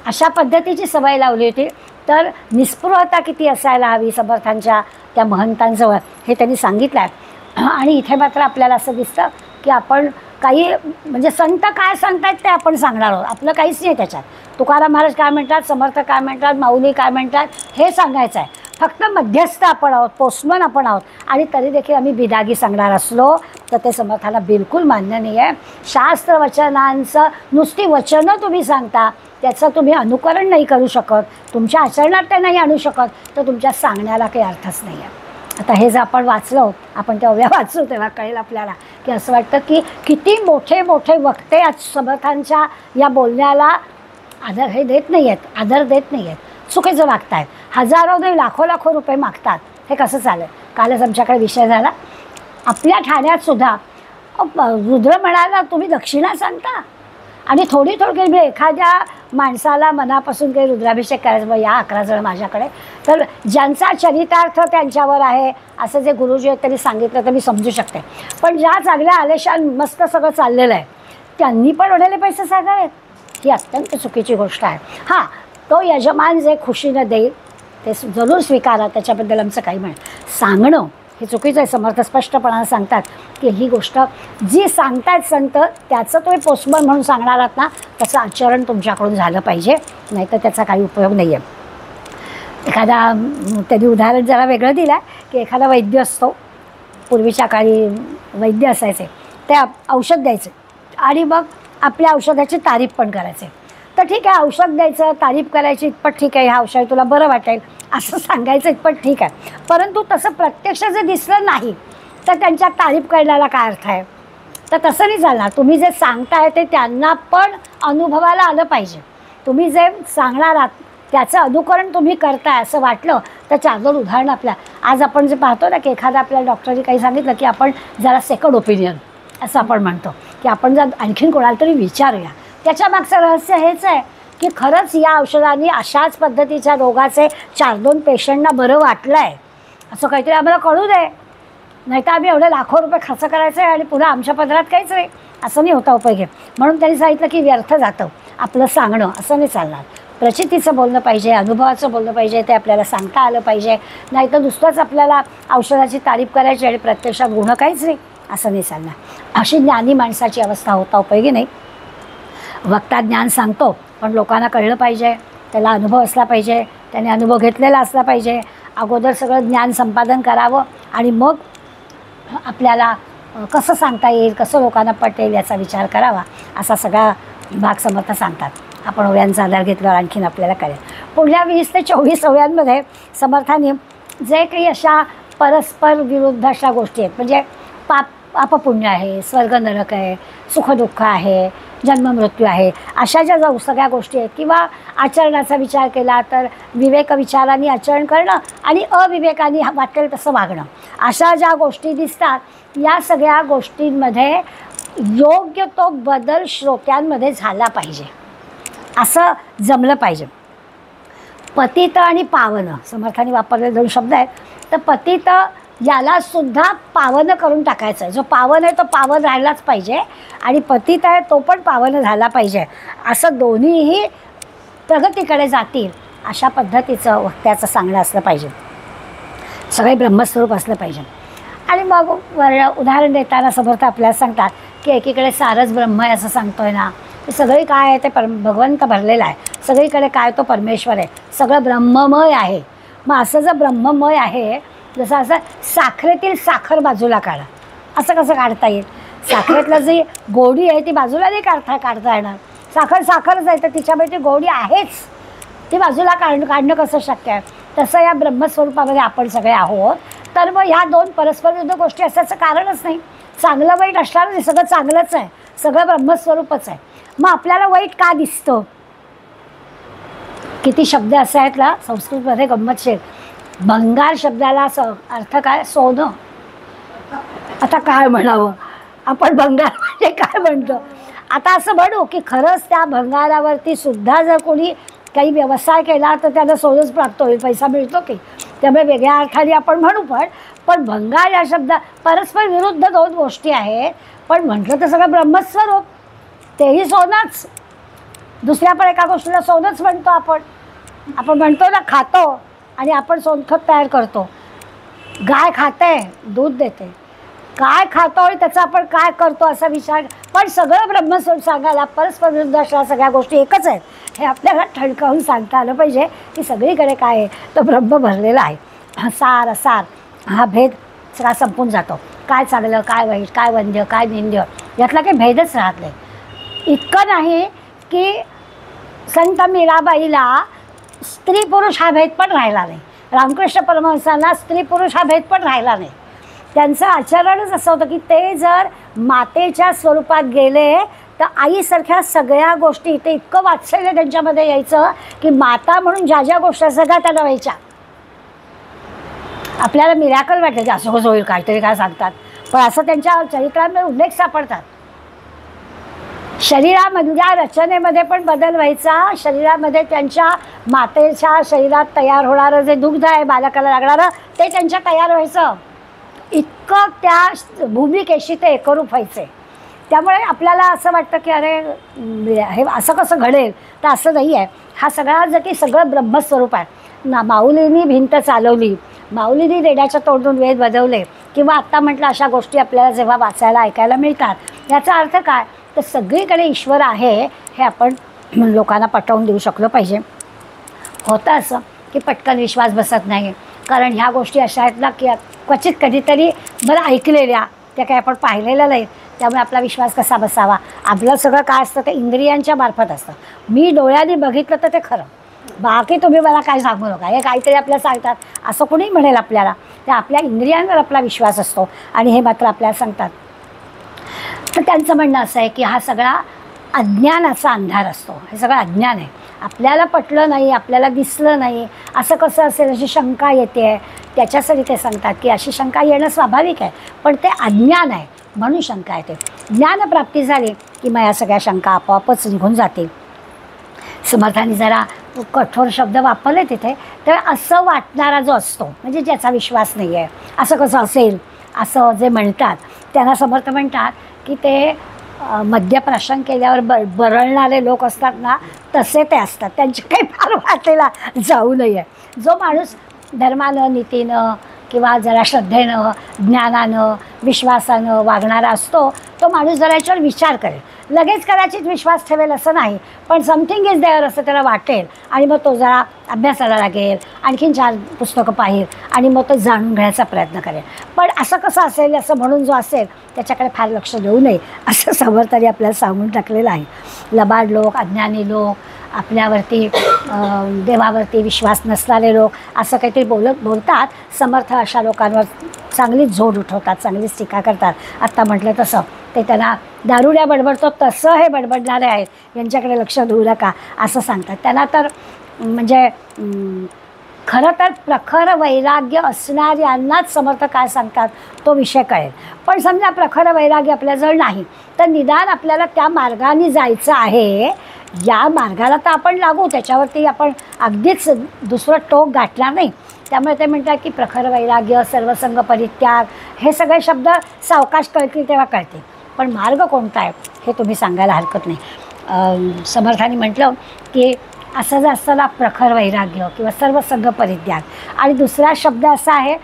अशा पद्धतीची सवय लावली होती. तर निस्पृहता किती असायला हवी समर्थांच्या त्या महंतांजवळ हे त्यांनी सांगितलं आहे. आणि इथे मात्र आपल्याला असं दिसतं की आपण काही म्हणजे संत काय सांगतायत ते आपण सांगणार आहोत, आपलं काहीच नाही त्याच्यात. तुकाराम महाराज काय म्हणतात, समर्थ काय म्हणतात, माऊली काय म्हणतात हे सांगायचं आहे. फक्त मध्यस्थ आपण आहोत, पोस्टमन आपण आहोत. आणि तरी देखील आम्ही बिदागी सांगणार असलो तर ते समर्थांना बिलकुल मान्य नाही आहे. शास्त्र वचनांचं नुसती वचनं तुम्ही सांगता, त्याचं तुम्ही अनुकरण नाही करू शकत, तुमच्या आचरणात ते नाही आणू शकत, तर तुमच्या सांगण्याला काही अर्थच नाही आहे. आता हे जर आपण वाचलं, आपण त्या ओव्या वाचू तेव्हा कळेल आपल्याला की असं वाटतं की किती मोठे मोठे वक्ते आज समर्थांच्या या बोलण्याला आदर हे देत नाही आहेत, आदर देत नाही आहेत, चुकीचं वागतायत. हजारो नाही लाखो रुपये मागतात. हे कसं चालेल. कालच आमच्याकडे विषय झाला, आपल्या ठाण्यातसुद्धा रुद्र म्हणाला तुम्ही दक्षिणा सांगता आणि थोडी म्हणजे एखाद्या माणसाला मनापासून काही रुद्राभिषेक करायचं, मग या 11 जण माझ्याकडे, तर ज्यांचा चरितार्थ त्यांच्यावर आहे असं जे गुरुजी आहेत त्यांनी सांगितलं तर मी समजू शकते. पण ज्या चांगल्या आलेशान मस्त सगळं चाललेलं आहे त्यांनी पण ओढलेले पैसे सांगावेत, ही अत्यंत चुकीची गोष्ट आहे. हां, तो यजमान जे खुशीनं देईल ते जरूर स्वीकारा, त्याच्याबद्दल आमचं काही सांगणं हे चुकीचं आहे. समर्थ स्पष्टपणानं सांगतात की ही गोष्ट जी सांगतायत संत त्याचं तुम्ही पोस्टमन म्हणून सांगणार आहात ना, त्याचं आचरण तुमच्याकडून झालं पाहिजे, नाहीतर त्याचा काही उपयोग नाही आहे. एखादा त्यांनी उदाहरण जरा वेगळं दिलं आहे की एखादा वैद्य असतो, पूर्वीच्या काळी वैद्य असायचे, ते औषध द्यायचे आणि मग आपल्या औषधाची तारीफ पण करायचे. तर ठीक आहे, औषध द्यायचं, तारीफ करायची इतपत ठीक आहे, ह्या औषध तुला बरं वाटेल असं सांगायचं इतपत ठीक आहे. परंतु तसं प्रत्यक्ष जर दिसलं नाही तर त्यांच्या तारीफ करण्याला काय अर्थ आहे. तर तसं नाही चालणार. तुम्ही जे सांगताय ते त्यांना पण अनुभवाला आलं पाहिजे. तुम्ही जे सांगणार आहात त्याचं अनुकरण तुम्ही करताय असं वाटलं तर 4-2 उदाहरणं आपल्या आज आपण जे पाहतो ना की एखादा आपल्याला डॉक्टरने काही सांगितलं की आपण जरा सेकंड ओपिनियन असं आपण म्हणतो की आपण जर आणखीन कोणाला तरी विचारूया. त्याच्या मागचं रहस्य हेच आहे की खरंच या औषधाने अशाच पद्धतीच्या रोगाचे 4-2 पेशंटना बरं वाटलं आहे असं काहीतरी आम्हाला कळू दे, नाहीतर आम्ही एवढे लाखो रुपये खर्च करायचे आणि पुन्हा आमच्या पदरात काहीच नाही, असं नाही होता उपयोगी. म्हणून त्यांनी सांगितलं की व्यर्थ जातं आपलं सांगणं, असं नाही चालणार. प्रचितीचं बोलणं पाहिजे, अनुभवाचं बोलणं पाहिजे, ते आपल्याला सांगता आलं पाहिजे, नाहीतर नुसतंच आपल्याला औषधाची तारीफ करायची आणि प्रत्यक्षात गुण काहीच नाही, असं नाही चालणार. अशी ज्ञानी माणसाची अवस्था होता उपयोगी नाही. वक्ता ज्ञान सांगतो पण लोकांना कळलं पाहिजे, त्याला अनुभव असला पाहिजे, त्याने अनुभव घेतलेला असला पाहिजे, अगोदर सगळं ज्ञान संपादन करावं आणि मग आपल्याला कसं सांगता येईल, कसं लोकांना पटेल याचा विचार करावा, असा सगळा भाग समर्थ सांगतात. आपण ओव्यांचा आधार घेतल्यावर आणखीन आपल्याला कळेल. पुढल्या 20 ते 24 ओव्यांमध्ये समर्थांनी जे काही अशा परस्पर विरुद्ध अशा गोष्टी आहेत, म्हणजे पापपुण्य आहे, स्वर्ग नरक आहे, सुखदुःख आहे, जन्ममृत्यू आहे, अशा ज्या सगळ्या गोष्टी आहेत, किंवा आचरणाचा विचार केला तर विवेक विचारांनी आचरण करणं आणि अविवेकाने वाटेल तसं वागणं, अशा ज्या गोष्टी दिसतात, या सगळ्या गोष्टींमध्ये योग्य तो बदल श्रोत्यांमध्ये झाला पाहिजे, असं जमलं पाहिजे. पतित आणि पावन समर्थांनी वापरलेले 2 शब्द आहेत. तर पतित याला सुद्धा पावन करून टाकायचं आहे. जो पावन आहे तो पावन राहिलाच पाहिजे आणि पतित आहे तो पण पावन झाला पाहिजे, असं दोन्हीही प्रगतीकडे जातील अशा पद्धतीचं वक्त्याचं सांगणं असलं पाहिजे. सगळे ब्रह्मस्वरूप असलं पाहिजे. आणि मग उदाहरण देताना समर्थ आपल्याला सांगतात की एकीकडे सारच ब्रह्म आहे असं सांगतोय ना, सगळी काय आहे ते भगवंत भरलेला आहे, सगळीकडे काय तो परमेश्वर आहे, सगळं ब्रह्ममय आहे. मग असं जर ब्रह्ममय आहे, जसं असं साखरेतील साखर बाजूला काढा, असं कसं काढता येईल? साखरेतलं जी गोडी आहे ती बाजूला नाही काढता येणार. साखर साखरच आहे, तर तिच्यामध्ये गोडी आहेच, ती बाजूला काढणं कसं शक्य आहे? तसं या ब्रह्मस्वरूपामध्ये आपण सगळे आहोत. तर मग ह्या 2 परस्पर विरुद्ध गोष्टी असण्याचं कारणच नाही. चांगलं वाईट असणार नाही, सगळं चांगलंच आहे, सगळं ब्रह्मस्वरूपच आहे. मग आपल्याला वाईट का दिसतं? किती शब्द असे आहेत ना संस्कृतमध्ये गंमतशीर. भंगार शब्दाला अर्थ काय? सोनं. आता काय म्हणावं आपण? भंगार म्हणजे काय म्हणतो? आता असं म्हणू की खरंच त्या भंगारावरती सुद्धा जर कोणी काही व्यवसाय केला तर त्याला सोनंच प्राप्त होईल, पैसा मिळतो की. त्यामुळे वेगळ्या अर्थाने आपण म्हणू, पण भंगार या शब्द परस्पर विरुद्ध 2 गोष्टी आहेत. पण म्हटलं तर सगळं ब्रह्मस्वरूप, तेही सोनंच. दुसऱ्या पण एका गोष्टीला सोनंच म्हणतो आपण. आपण म्हणतो ना खातो आणि आपण सोनखत तयार करतो. गाय खाते, दूध देते. काय खातो आणि त्याचा आपण काय करतो असा विचार, पण सगळं ब्रह्मस्वरूप सांगायला परस्पर विरुद्ध अशा सगळ्या गोष्टी एकच आहेत हे आपल्याला ठणकावून सांगता आलं पाहिजे की सगळीकडे काय आहे तर ब्रह्म भरलेला आहे. सार असार हा भेद सगळा संपून जातो. काय चांगलं, काय वाईट, काय वंद्य, काय निंद्य, यातला काही भेदच राहत नाही. इतकं नाही की संत मीराबाईला स्त्री पुरुष हा भेद पण राहिला नाही. रामकृष्ण परमहंसांना स्त्री पुरुष हा भेद पण राहिला नाही. त्यांचं आचरणच असं होतं की ते जर मातेच्या स्वरूपात गेले तर आईसारख्या सगळ्या गोष्टी, ते इतकं वात्सल्य त्यांच्यामध्ये यायचं की माता म्हणून ज्या ज्या गोष्टी सगळ्या त्यांना व्हायच्या. आपल्याला मिरॅकल वाटलं की असं कसं होईल, काहीतरी काय सांगतात, पण असं त्यांच्या चरित्रांमध्ये उल्लेख सापडतात. शरीरामधल्या रचनेमध्ये पण बदल व्हायचा. शरीरामध्ये त्यांच्या मातेच्या शरीरात तयार होणारं जे दुग्ध आहे बालकाला लागणारं ते त्यांच्या तयार व्हायचं. इतकं त्या भूमिकेशी ते एकरूप व्हायचे. त्यामुळे आपल्याला असं वाटतं की अरे हे असं कसं घडेल, तर असं नाही आहे. हा सगळा जर की सगळं ब्रह्मस्वरूप आहे ना. माऊलींनी भिंत चालवली, माऊलींनी रेड्याच्या तोंडून वेद बदवले, किंवा आत्ता म्हटलं अशा गोष्टी आपल्याला जेव्हा वाचायला ऐकायला मिळतात, याचा अर्थ काय तर सगळीकडे ईश्वर आहे हे आपण लोकांना पटवून देऊ शकलो पाहिजे. होतं असं की पटकन विश्वास बसत नाही, कारण ह्या गोष्टी अशा आहेत ना की क्वचित कधीतरी बरं ऐकलेल्या, त्या काही आपण पाहिलेल्या नाहीत. त्यामुळे आपला विश्वास कसा बसावा? आपलं सगळं काय असतं ते इंद्रियांच्या मार्फत असतं. मी डोळ्यांनी बघितलं तर ते खरं, बाकी तुम्ही मला काय सांगू नका, हे काहीतरी आपल्याला सांगतात असं कोणी म्हणेल आपल्याला. ते आपल्या इंद्रियांवर आपला विश्वास असतो आणि हे मात्र आपल्याला सांगतात. तर त्यांचं म्हणणं असं आहे की हा सगळा अज्ञानाचा अंधार असतो. हे सगळं अज्ञान आहे. आपल्याला पटलं नाही, आपल्याला दिसलं नाही, असं कसं असेल अशी शंका येते. त्याच्यासाठी ते सांगतात की अशी शंका येणं स्वाभाविक आहे, पण ते अज्ञान आहे म्हणून शंका येते. ज्ञानप्राप्ती झाली की मग या सगळ्या शंका आपोआपच निघून जातील. समर्थांनी जरा कठोर शब्द वापरले तिथे. तर असं वाटणारा जो असतो, म्हणजे ज्याचा विश्वास नाही आहे, असं कसं असेल असं जे म्हणतात त्यांना समर्थ म्हणतात की ते मद्यप्राशन केल्यावर बरळणारे लोक असतात ना, तसे ते असतात. त्यांची काही फार वाटेला जाऊ नये. जो माणूस धर्मानं, नीतीनं किंवा जरा श्रद्धेनं, ज्ञानानं, विश्वासानं वागणारा असतो, तो माणूस जरा याच्यावर विचार करेल. लगेच कदाचित विश्वास ठेवेल असं नाही, पण समथिंग इज देअर असं त्याला वाटेल आणि मग तो जरा अभ्यासाला लागेल, आणखीन 4 पुस्तकं पाहिल आणि मग तो जाणून घेण्याचा प्रयत्न करेल. पण असं कसं असेल असं म्हणून जो असेल त्याच्याकडे फार लक्ष देऊ नये असं समर्थांनी आपल्याला सांगून टाकलेलं आहे. लबाड लोक, अज्ञानी लोक, आपल्यावरती देवावरती विश्वास नसणारे लोक असं काहीतरी बोलतात. समर्थ अशा लोकांवर चांगलीच झोड उठवतात, चांगलीच टीका करतात. आत्ता म्हटलं तसं ते त्यांना दारुड्या बडबडतो तसं हे बडबडणारे आहेत, यांच्याकडे लक्ष देऊ नका असं सांगतात. त्यांना तर म्हणजे खरं तर प्रखर वैराग्य असणाऱ्यांनाच समर्थ काय सांगतात तो विषय कळेल. पण समजा प्रखर वैराग्य आपल्याजवळ नाही तर निदान आपल्याला त्या मार्गाने जायचं आहे, या मार्गाला तर आपण लागू, त्याच्यावरती आपण अगदीच दुसरं टोक गाठणार नाही. त्यामुळे ते म्हणतात की प्रखर वैराग्य, सर्वसंग परित्याग हे सगळे शब्द सावकाश कळतील तेव्हा कळतील, पण मार्ग कोणता आहे हे तुम्ही सांगायला हरकत नाही. समर्थांनी म्हटलं की असं जर असताना प्रखर वैराग्य किंवा सर्वसंग परित्याग, आणि दुसरा शब्द असा आहे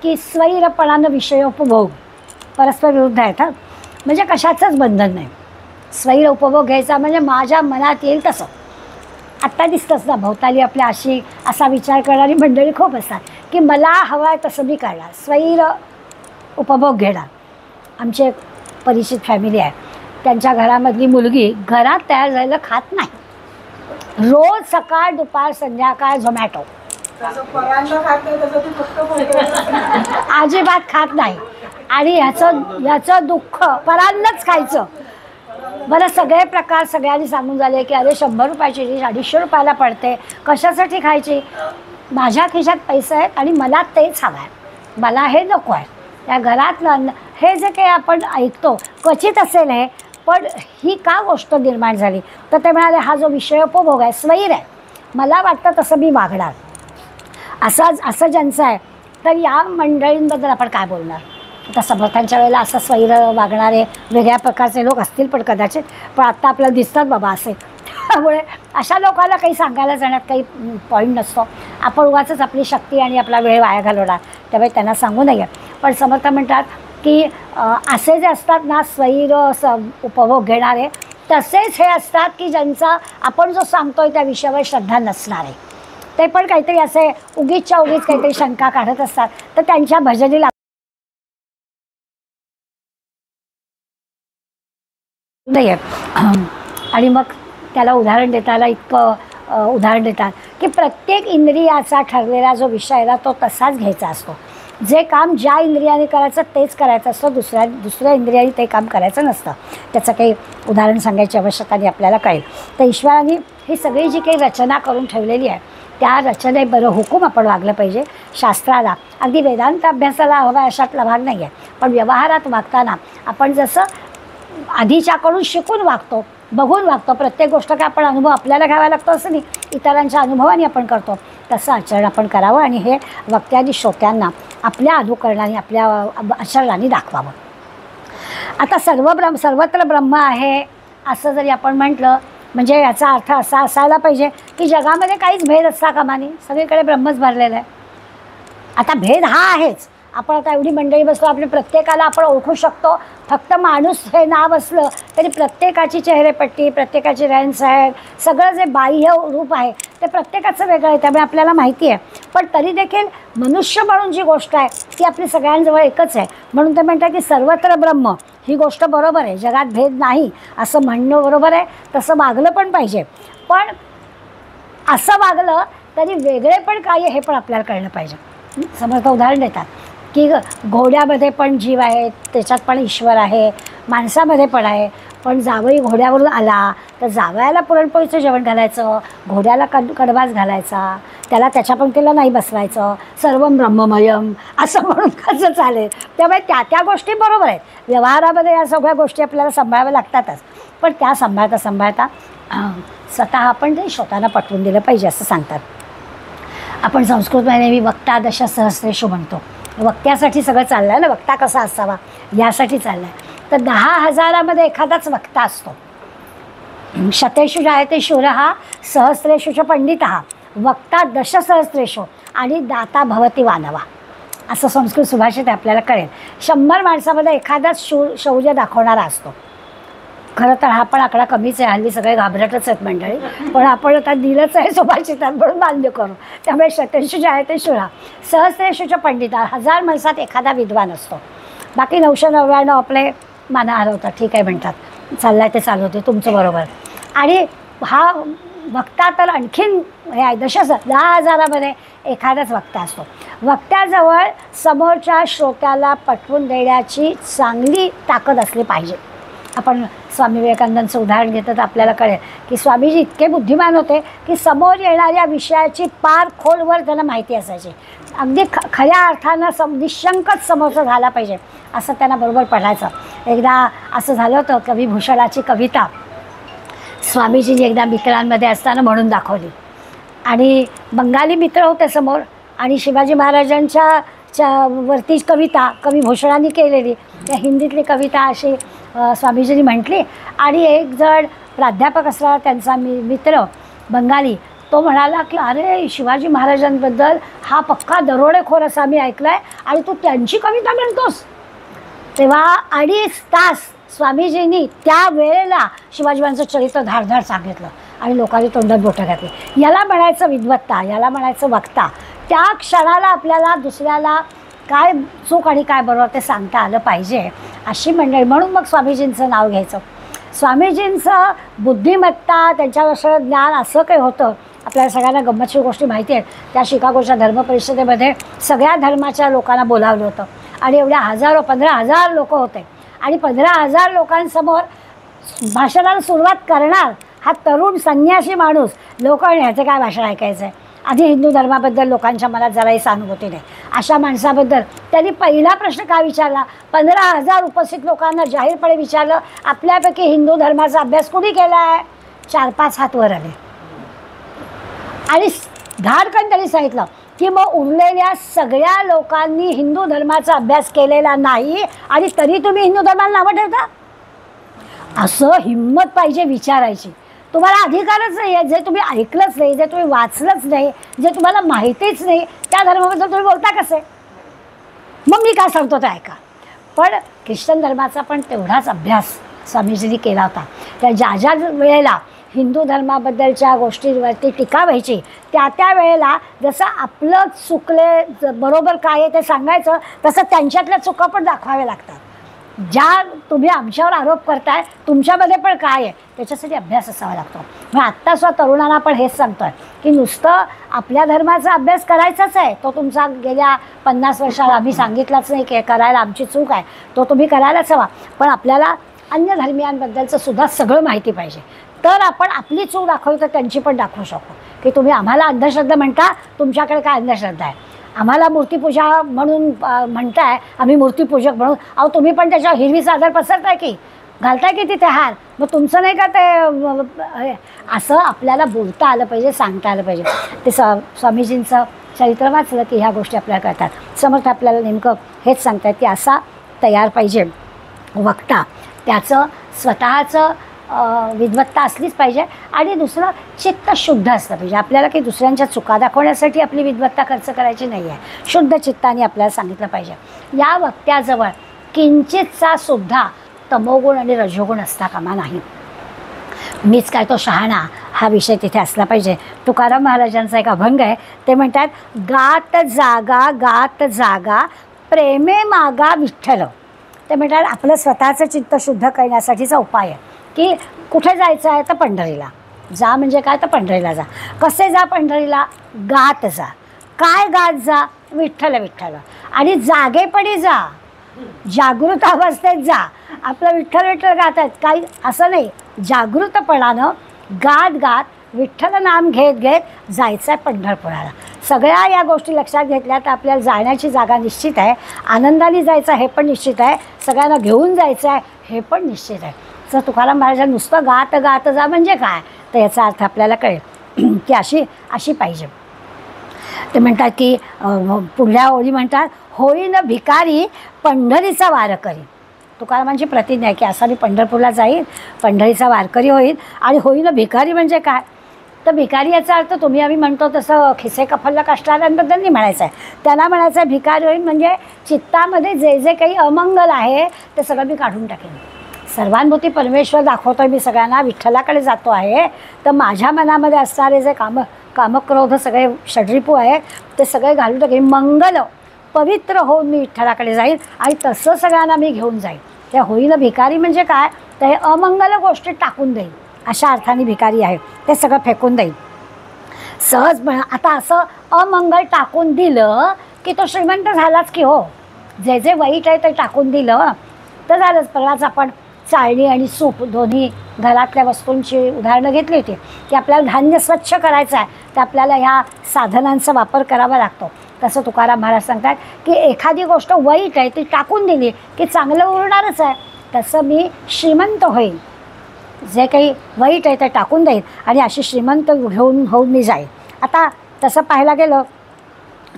की स्वैरपणानं विषयोपभोग, परस्पर विरुद्ध आहेत. म्हणजे कशाचंच बंधन नाही. स्वैर उपभोग घ्यायचा म्हणजे माझ्या मनात येईल तसं. आत्ता दिसतंच ना भोवताली आपल्या असा विचार करणारी मंडळी खूप असतात की मला हवं आहे तसं मी करणार, स्वैर उपभोग घेणार. आमची एक परिचित फॅमिली आहे, त्यांच्या घरामधली मुलगी घरात तयार झालेलं खात नाही. रोज सकाळ दुपार संध्याकाळ झोमॅटो, अजिबात खात नाही. आणि ह्याचं दुःख परांनाच खायचं. बरं सगळे प्रकार सगळ्यांनी सांगून झाले की अरे 100 रुपयाची डिश 250 रुपयाला पडते, कशासाठी खायची? माझ्या खिशात पैसे आहेत आणि मला तेच हवं आहे, मला हे नको आहे. त्या घरातलं अन्न हे जे काही आपण ऐकतो क्वचित असेल हे, पण ही का गोष्ट निर्माण झाली तर ते म्हणाले हा जो विषयोपभोग आहे, स्वैर आहे, मला वाटतं तसं मी वागणार, असं ज्यांचं आहे. तर या मंडळींबद्दल आपण काय बोलणार? आता समर्थांच्या वेळेला असं स्वैर वागणारे वेगळ्या प्रकारचे लोक असतील पण कदाचित, पण आत्ता आपल्याला दिसतात बाबा असे. त्यामुळे अशा लोकांना काही सांगायला जाण्यात काही पॉईंट नसतो. आपण उगाचच आपली शक्ती आणि आपला वेळ वाया घालवणार, त्यामुळे त्यांना सांगू नये. पण समर्थ म्हणतात की असे जे असतात ना स्वैर उपभोग घेणारे, तसेच हे असतात की ज्यांचा आपण जो सांगतोय त्या विषयावर श्रद्धा नसणारे, ते पण काहीतरी असे उगीचच्या उगीच काहीतरी शंका काढत असतात, तर त्यांच्या भजनीला नाही. आणि मग त्याला उदाहरण देताना इतकं उदाहरण देतात की प्रत्येक इंद्रियाचा ठरलेला जो विषय आहे तो तसाच घ्यायचा असतो. जे काम ज्या इंद्रियाने करायचं तेच करायचं असतं, दुसऱ्या इंद्रियाने ते काम करायचं नसतं. त्याचं काही उदाहरण सांगायची आवश्यकता नाही, आपल्याला कळेल. तर ईश्वराने ही सगळी जी काही रचना करून ठेवलेली आहे त्या रचने बरं हुकूम आपण वागलं पाहिजे. शास्त्राला अगदी वेदांत अभ्यासाला हवा अशातला भाग नाही आहे, पण व्यवहारात वागताना आपण जसं आधीच्याकडून शिकून वागतो, बघून वागतो, प्रत्येक गोष्ट काय आपण अनुभव आपल्याला घ्यावा लागतो असं नाही, इतरांच्या अनुभवाने आपण करतो, तसं आचरण आपण करावं आणि हे वक्त्यादी श्रोत्यांना आपल्या अनुकरणाने आपल्या आचरणाने दाखवावं. आता सर्वत्र ब्रह्म आहे असं जरी आपण म्हटलं म्हणजे याचा अर्थ असा असायला पाहिजे की जगामध्ये काहीच भेद असता कामा नये, सगळीकडे ब्रह्मच भरलेलं आहे. आता भेद हा आहेच. आपण आता एवढी मंडळी बसलो, आपल्या प्रत्येकाला आपण ओळखू शकतो. फक्त माणूस हे नाव असलं तरी प्रत्येकाची चेहरेपट्टी, प्रत्येकाची रहनसहन, सगळं जे बाह्य रूप आहे ते प्रत्येकाचं वेगळं आहे, त्यामुळे आपल्याला माहिती आहे. पण तरी देखील मनुष्य म्हणून जी गोष्ट आहे ती आपली सगळ्यांजवळ एकच आहे. म्हणून ते म्हणतात की सर्वत्र ब्रह्म, ही गोष्ट बरोबर आहे, जगात भेद नाही असं म्हणणं बरोबर आहे, तसं वागलं पण पाहिजे. पण असं वागलं तरी वेगळे पण काय हे पण आपल्याला कळलं पाहिजे. समर्थ उदाहरण देतात की घोड्यामध्ये पण जीव आहे, त्याच्यात पण ईश्वर आहे, माणसामध्ये पण आहे. पण जावई घोड्यावरून आला तर जावयाला पुरणपोळीचं जेवण घालायचं, घोड्याला कडबाज घालायचा, त्याला त्याच्या पंक्तीला नाही बसवायचं, सर्व ब्रह्ममयम असं म्हणून कसं चालेल? त्यामुळे त्या गोष्टी बरोबर आहेत. व्यवहारामध्ये या सगळ्या गोष्टी आपल्याला सांभाळाव्या लागतातच, पण त्या सांभाळता स्वतः आपण ते स्वतःला पटवून दिलं पाहिजे असं सांगतात. आपण संस्कृतमध्ये नेहमी वक्ता दश सहस्रेषु म्हणतो. वक्त्यासाठी सगळं चाललं आहे ना, वक्ता कसा असावा यासाठी चाललं आहे. तर 10,000मध्ये एखादाच वक्ता असतो. शतेषु जायते शूरः सहस्रेषु च पंडितः वक्ता दशसहस्रेषु आणि दाता भवति वानवा असं संस्कृत सुभाषित आपल्याला कळेल. 100 माणसामध्ये एखादाच शौर्य दाखवणारा असतो. खरं तर हा पण आकडा कमीच आहे, हल्ली सगळे घाबरटच आहेत मंडळी, पण आपण आता दिलंच आहे सुभाषितात म्हणून मान्य करू. त्यामुळे शतेषु जायते शूरा, सहस्रेषुच पंडिता, 1000 माणसात एखादा विद्वान असतो, बाकी 999 आपले माना हरवतात. ठीक आहे म्हणतात, चाललाय ते चालू होते, तुमचं बरोबर. आणि हा वक्ता तर आणखीन हे आहे, 10,000मध्ये एखादाच वक्ता असतो. वक्त्याजवळ समोरच्या श्रोत्याला पटवून देण्याची चांगली ताकद असली पाहिजे. आपण स्वामी विवेकानंदांचं उदाहरण घेतं तर आपल्याला कळेल की स्वामीजी इतके बुद्धिमान होते की समोर येणाऱ्या विषयाची पार खोलवर त्यांना माहिती असायची. अगदी खऱ्या अर्थानं निशंकच समोरचं झाला पाहिजे असं त्यांना बरोबर पडायचं. एकदा असं झालं होतं, कविभूषणाची कविता स्वामीजींनी एकदा मित्रांमध्ये असताना म्हणून दाखवली, आणि बंगाली मित्र होते समोर, आणि शिवाजी महाराजांच्या वरती कविता कविभूषणांनी केलेली, त्या हिंदीतली कविता अशी स्वामीजींनी म्हटली. आणि एक जण प्राध्यापक असणारा त्यांचा मित्र बंगाली, तो म्हणाला की अरे शिवाजी महाराजांबद्दल हा पक्का दरोडेखोर असा मी ऐकलं आहे, आणि तू त्यांची कविता म्हणतोस. तेव्हा 2.5 तास स्वामीजींनी त्या वेळेला शिवाजी महाराजांचं चरित्र धारधार सांगितलं आणि लोकांनी तोंडात बोटं घातली. याला म्हणायचं विद्वत्ता, याला म्हणायचं वक्ता. त्या क्षणाला आपल्याला दुसऱ्याला काय चूक आणि काय बरोबर ते सांगता आलं पाहिजे अशी मंडळी. म्हणून मग स्वामीजींचं नाव घ्यायचं. स्वामीजींचं बुद्धिमत्ता, त्यांच्यावर ज्ञान असं काही होतं. आपल्याला सगळ्यांना गंमतशीर गोष्टी माहिती आहेत. त्या शिकागोच्या धर्म परिषदेमध्ये सगळ्या धर्माच्या लोकांना बोलावलं होतं, आणि एवढ्या 15,000 लोक होते, आणि 15,000 लोकांसमोर भाषणाला सुरुवात करणार हा तरुण संन्यासी माणूस. लोक ह्याचं काय भाषण ऐकायचं आहे, आधी हिंदू धर्माबद्दल लोकांच्या मनात जराही सहानुभूती नाही. अशा माणसाबद्दल त्यांनी पहिला प्रश्न काय विचारला, 15,000 उपस्थित लोकांना जाहीरपणे विचारलं, आपल्यापैकी हिंदू धर्माचा अभ्यास कोणी केला आहे? 4-5 हात वर आले, आणि धाडकन त्यांनी सांगितलं की मग उरलेल्या सगळ्या लोकांनी हिंदू धर्माचा अभ्यास केलेला नाही, आणि तरी तुम्ही हिंदू धर्माला नावं ठेवता? असं हिंमत पाहिजे विचारायची. तुम्हाला अधिकारच नाही आहे, जे तुम्ही ऐकलंच नाही, जे तुम्ही वाचलंच नाही, जे तुम्हाला माहितीच नाही, त्या धर्माबद्दल तुम्ही बोलता कसे? मग मी काय सांगतो ते ऐका. पण ख्रिश्चन धर्माचा पण तेवढाच अभ्यास स्वामीजींनी केला होता. त्या ज्या वेळेला हिंदू धर्माबद्दलच्या गोष्टींवरती टीका व्हायची, त्या वेळेला जसं आपलं चुकले बरोबर काय आहे ते सांगायचं, तसं त्यांच्यातल्या चुका पण दाखवाव्या लागतात. ज्या तुम्ही आमच्यावर आरोप करताय तुमच्यामध्ये पण काय आहे त्याच्यासाठी अभ्यास असावा लागतो. मग आत्ता तरुणांना पण हेच सांगतो आहे की नुसतं आपल्या धर्माचा अभ्यास करायचाच आहे, तो तुमचा गेल्या 50 वर्षात आम्ही सांगितलाच नाही की करायला आमची चूक आहे, तो तुम्ही करायलाच हवा. पण आपल्याला अन्य धर्मियांबद्दलचं सुद्धा सगळं माहिती पाहिजे, तर आपण आपली चूक दाखवली तर त्यांची पण दाखवू शकतो. की तुम्ही आम्हाला अंधश्रद्धा म्हणता, तुमच्याकडे काय अंधश्रद्धा आहे? आम्हाला मूर्तीपूजा म्हणून म्हणताय, आम्ही मूर्तीपूजक म्हणून, अहो तुम्ही पण त्याच्यावर हिरवी चादर पसरताय की, घालताय की तिथे हार, मग तुमचं नाही का ते? असं आपल्याला बोलता आलं पाहिजे, सांगता आलं पाहिजे. ते स्वामीजींचं चरित्र वाचलं की ह्या गोष्टी आपल्याला कळतात. समर्थ आपल्याला नेमकं हेच सांगतात की असा तयार पाहिजे वक्ता, त्याचं स्वतःचं विद्वत्ता असलीच पाहिजे, आणि दुसरं चित्त शुद्ध असलं पाहिजे. आपल्याला काही दुसऱ्यांच्या चुका दाखवण्यासाठी आपली विद्वत्ता खर्च करायची नाही आहे. शुद्ध चित्ताने आपल्याला सांगितलं पाहिजे. या वक्त्याजवळ किंचितचा सुद्धा तमोगुण आणि रजोगुण असता कामा नाही. मीच काय तो शहाणा हा विषय तिथे असला पाहिजे. तुकाराम महाराजांचा एक अभंग आहे, ते म्हणतात, गात जागा प्रेमे मागा विठ्ठल. ते म्हणतात आपलं स्वतःचं चित्त शुद्ध करण्यासाठीचा उपाय आहे की कुठे जायचं आहे तर पंढरीला जा. म्हणजे काय तर पंढरीला जा. कसे जा पंढरीला? गात जा. काय गात जा? विठ्ठल विठ्ठल. आणि जागेपणी जा, जागृत अवस्थेत जा. आपलं विठ्ठल विठ्ठल गात आहेत काही असं नाही, जागृतपणानं गात गात विठ्ठल नाम घेत घेत जायचं आहे पंढरपुराला. सगळ्या या गोष्टी लक्षात घेतल्या तर आपल्याला जाण्याची जागा निश्चित आहे, आनंदाने जायचं हे पण निश्चित आहे, सगळ्यांना घेऊन जायचं आहे हे पण निश्चित आहे. तर तुकाराम महाराजांनी नुसतं गात गात जा म्हणजे काय, तर याचा अर्थ आपल्याला कळेल की अशी पाहिजे. ते म्हणतात की पुढल्या ओळी म्हणतात, होईन भिकारी पंढरीचा वारकरी. तुकारामांची प्रतिज्ञा आहे की असा मी पंढरपूरला जाईन, पंढरीचा वारकरी होईल. आणि होईन भिकारी म्हणजे काय, तर भिकारी याचा अर्थ तुम्ही आम्ही म्हणतो तसं खिसे कफल्ल कष्टाळ्यांबद्दल नाही म्हणायचं आहे. त्यांना म्हणायचं आहे भिकारी होईल म्हणजे चित्तामध्ये जे जे काही अमंगल आहे ते सगळं मी काढून टाकेन, सर्वानुभूती परमेश्वर दाखवतोय मी सगळ्यांना, विठ्ठलाकडे जातो आहे, तर माझ्या मनामध्ये असणारे जे कामक्रोध सगळे षड्रिपू आहेत ते सगळे घालून टाकेन, मंगल पवित्र होऊन मी विठ्ठलाकडे जाईल आणि तसं सगळ्यांना मी घेऊन जाईल. ते होईल भिकारी म्हणजे काय, तर हे अमंगल गोष्टी टाकून देईल अशा अर्थाने भिकारी आहे, ते सगळं फेकून देईल सहज. आता असं अमंगल टाकून दिलं की तो श्रीमंत झालाच की हो. जे जे वाईट आहे ते टाकून दिलं तर झालंच. परवाच आपण चाळणी आणि सूप दोन्ही घरातल्या वस्तूंची उदाहरणं घेतली होती की आपल्याला धान्य स्वच्छ करायचं आहे तर आपल्याला ह्या साधनांचा वापर करावा लागतो. तसं तुकाराम महाराज सांगतात की एखादी गोष्ट वाईट आहे ती टाकून दिली की चांगलं उरणारच आहे. तसं मी श्रीमंत होईल, जे काही वाईट आहे ते टाकून देईल आणि अशी श्रीमंत होऊन मी जाईल. आता तसं पाहायला गेलं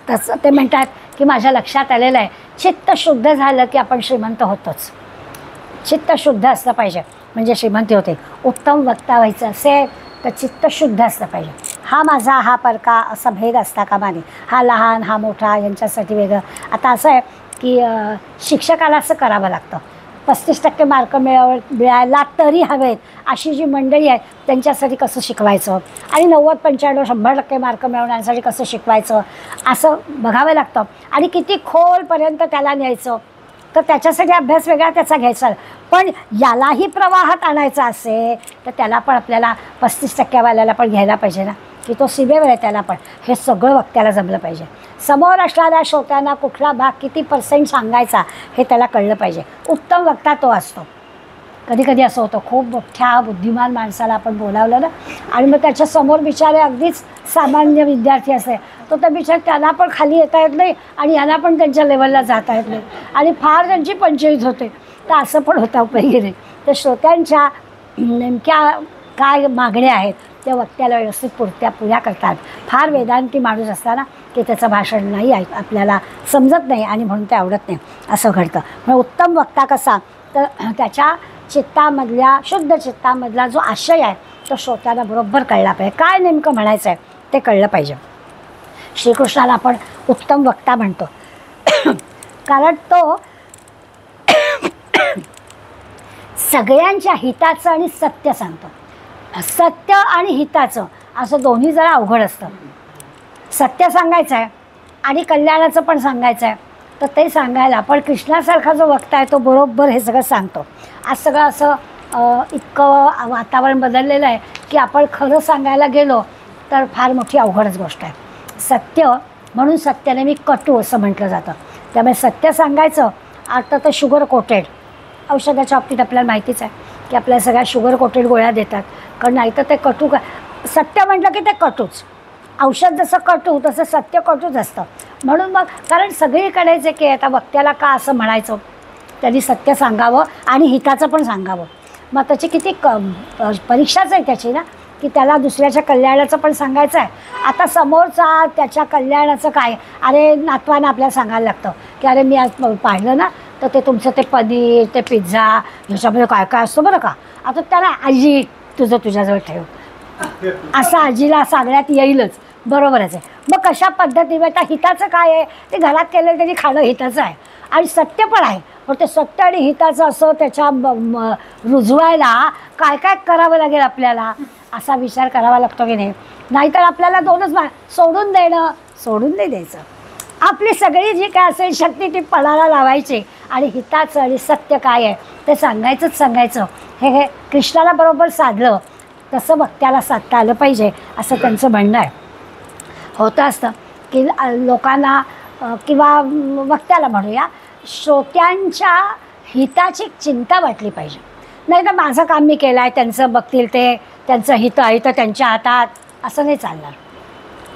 तसं ते म्हणतात की माझ्या लक्षात आलेलं आहे चित्त शुद्ध झालं की आपण श्रीमंत होतोच. चित्त शुद्ध असलं पाहिजे म्हणजे श्रीमंती होते. उत्तम वक्ता व्हायचं असेल तर चित्त शुद्ध असलं पाहिजे. हा माझा हा परका असा भेद असता कामा नये. हा लहान हा मोठा यांच्यासाठी वेगळं. आता असं आहे की शिक्षकाला असं करावं लागतं, 35% मार्क मिळायला तरी हवेत अशी जी मंडळी आहे त्यांच्यासाठी कसं शिकवायचं आणि 90, 95, 100% मार्क मिळवण्यासाठी कसं शिकवायचं असं बघावं लागतं. आणि किती खोलपर्यंत त्याला न्यायचं तर त्याच्यासाठी अभ्यास वेगळा त्याचा घ्यायचा. पण यालाही प्रवाहात आणायचा असेल तर त्याला पण आपल्याला 35%वाल्याला पण घ्यायला पाहिजे ना, की तो सीमेवर आहे. त्याला पण हे सगळं वक्त्याला जमलं पाहिजे. समोर असणाऱ्या श्रोत्यांना कुठला भाग किती % सांगायचा हे त्याला कळलं पाहिजे. उत्तम वक्ता तो असतो. कधी कधी असं होतं खूप मोठ्या बुद्धिमान माणसाला आपण बोलावलं ना आणि मग त्याच्यासमोर बिचारे अगदीच सामान्य विद्यार्थी असते तो तर बिचार त्यांना पण खाली येता येत नाही आणि यांना पण त्यांच्या लेवलला जाता येत नाही आणि फार त्यांची पंचायत होते. तर असं पण होतं पहिले. तर श्रोत्यांच्या नेमक्या काय मागण्या आहेत त्या वक्त्याला व्यवस्थित पुऱ्या करतात. फार वेदांती माणूस असताना की त्याचं भाषण नाही आपल्याला समजत नाही आणि म्हणून ते आवडत नाही असं घडतं. मग उत्तम वक्ता कसा तर त्याच्या चित्तामधल्या शुद्ध चित्तामधला जो आशय आहे तो श्रोत्याला बरोबर कळला पाहिजे. काय नेमकं म्हणायचं आहे ते कळलं पाहिजे. श्रीकृष्णाला आपण उत्तम वक्ता म्हणतो कारण तो सगळ्यांच्या हिताचं आणि सत्य सांगतो. सत्य आणि हिताचं असं दोन्ही जरा अवघड असतं. सत्य सांगायचं आहे आणि कल्याणाचं पण सांगायचं आहे तर ते सांगायला पण कृष्णासारखा जो वक्ता आहे तो बरोबर हे सगळं सांगतो. आज सगळं असं इतकं वातावरण बदललेलं आहे की आपण खरं सांगायला गेलो तर फार मोठी अवघडच गोष्ट आहे. सत्य म्हणून सत्याने मी कटू असं म्हटलं जातं. त्यामुळे सत्य सांगायचं. आता तर शुगर कोटेड औषधाच्या बाबतीत आपल्याला माहितीच आहे की आपल्याला सगळ्या शुगर कोटेड गोळ्या देतात कारण नाही तर ते कटू सत्य म्हटलं की ते कटूच. औषध जसं कटू तसं सत्य कटूच असतं. म्हणून मग कारण सगळीकडे जे की आता वक्त्याला का असं म्हणायचं त्यांनी सत्य सांगावं आणि हिताचं पण सांगावं. मग त्याची किती परीक्षाच आहे त्याची ना की त्याला दुसऱ्याच्या कल्याणाचं पण सांगायचं आहे. आता समोरचा त्याच्या कल्याणाचं काय अरे नातवानं आपल्याला सांगायला लागतं की अरे मी आज पाहिलं ना तर ते तुमचं ते पनीर ते पिझ्झा ह्याच्यामध्ये काय काय असतं बरं का. आता त्याला आजी तुझं तुझ्याजवळ ठेव असं आजीला सांगण्यात येईलच. बरोबरच आहे. मग कशा पद्धतीने आता हिताचं काय आहे ते घरात केलेलं त्यांनी खाणं हिताचं आहे आणि सत्य पण आहे. पण ते सत्य आणि हिताचं असं त्याच्या रुजवायला काय काय करावं लागेल आपल्याला असा विचार करावा लागतो की नाही. नाहीतर आपल्याला दोनच सोडून देणं सोडून नाही द्यायचं. आपली सगळी जी काय असेल शक्ती ती पणाला लावायची आणि हिताचं आणि सत्य काय आहे ते सांगायचं. हे कृष्णाला बरोबर साधलं तसं वक्त्याला साधता आलं पाहिजे असं त्यांचं म्हणणं आहे. होतं असतं की लोकांना किंवा वक्त्याला म्हणूया श्रोत्यांच्या हिताची चिंता वाटली पाहिजे. नाही तर माझं काम मी केलं आहे त्यांचं बघतील ते त्यांचं हित आहे तर त्यांच्या हातात असं नाही चालणार.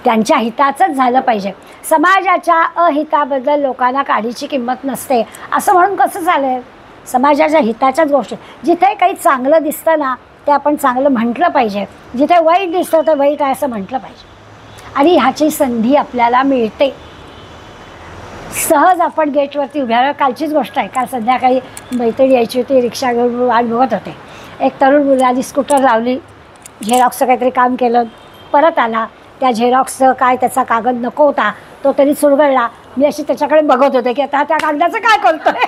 त्यांच्या हिताचंच झालं पाहिजे. समाजाच्या अहिताबद्दल लोकांना काडीची किंमत नसते असं म्हणून कसं चालेल. समाजाच्या हिताच्याच गोष्टी जिथे काही चांगलं दिसतं ना ते आपण चांगलं म्हटलं पाहिजे. जिथे वाईट दिसतं तर वाईट आहे असं म्हटलं पाहिजे. आणि ह्याची संधी आपल्याला मिळते. सहज आपण गेटवरती उभ्या कालचीच गोष्ट आहे. काल संध्याकाळी मैत्रिणी यायची होती रिक्षा घेऊन वाट बघत होते. एक तरुण मुलाने स्कूटर लावली झेरॉक्सचं काहीतरी काम केलं परत आला त्या झेरॉक्सचं काय त्याचा कागद नको होता तो तरी चुरगळला. मी अशी त्याच्याकडे बघत होते की आता त्या कागदाचं काय करतोय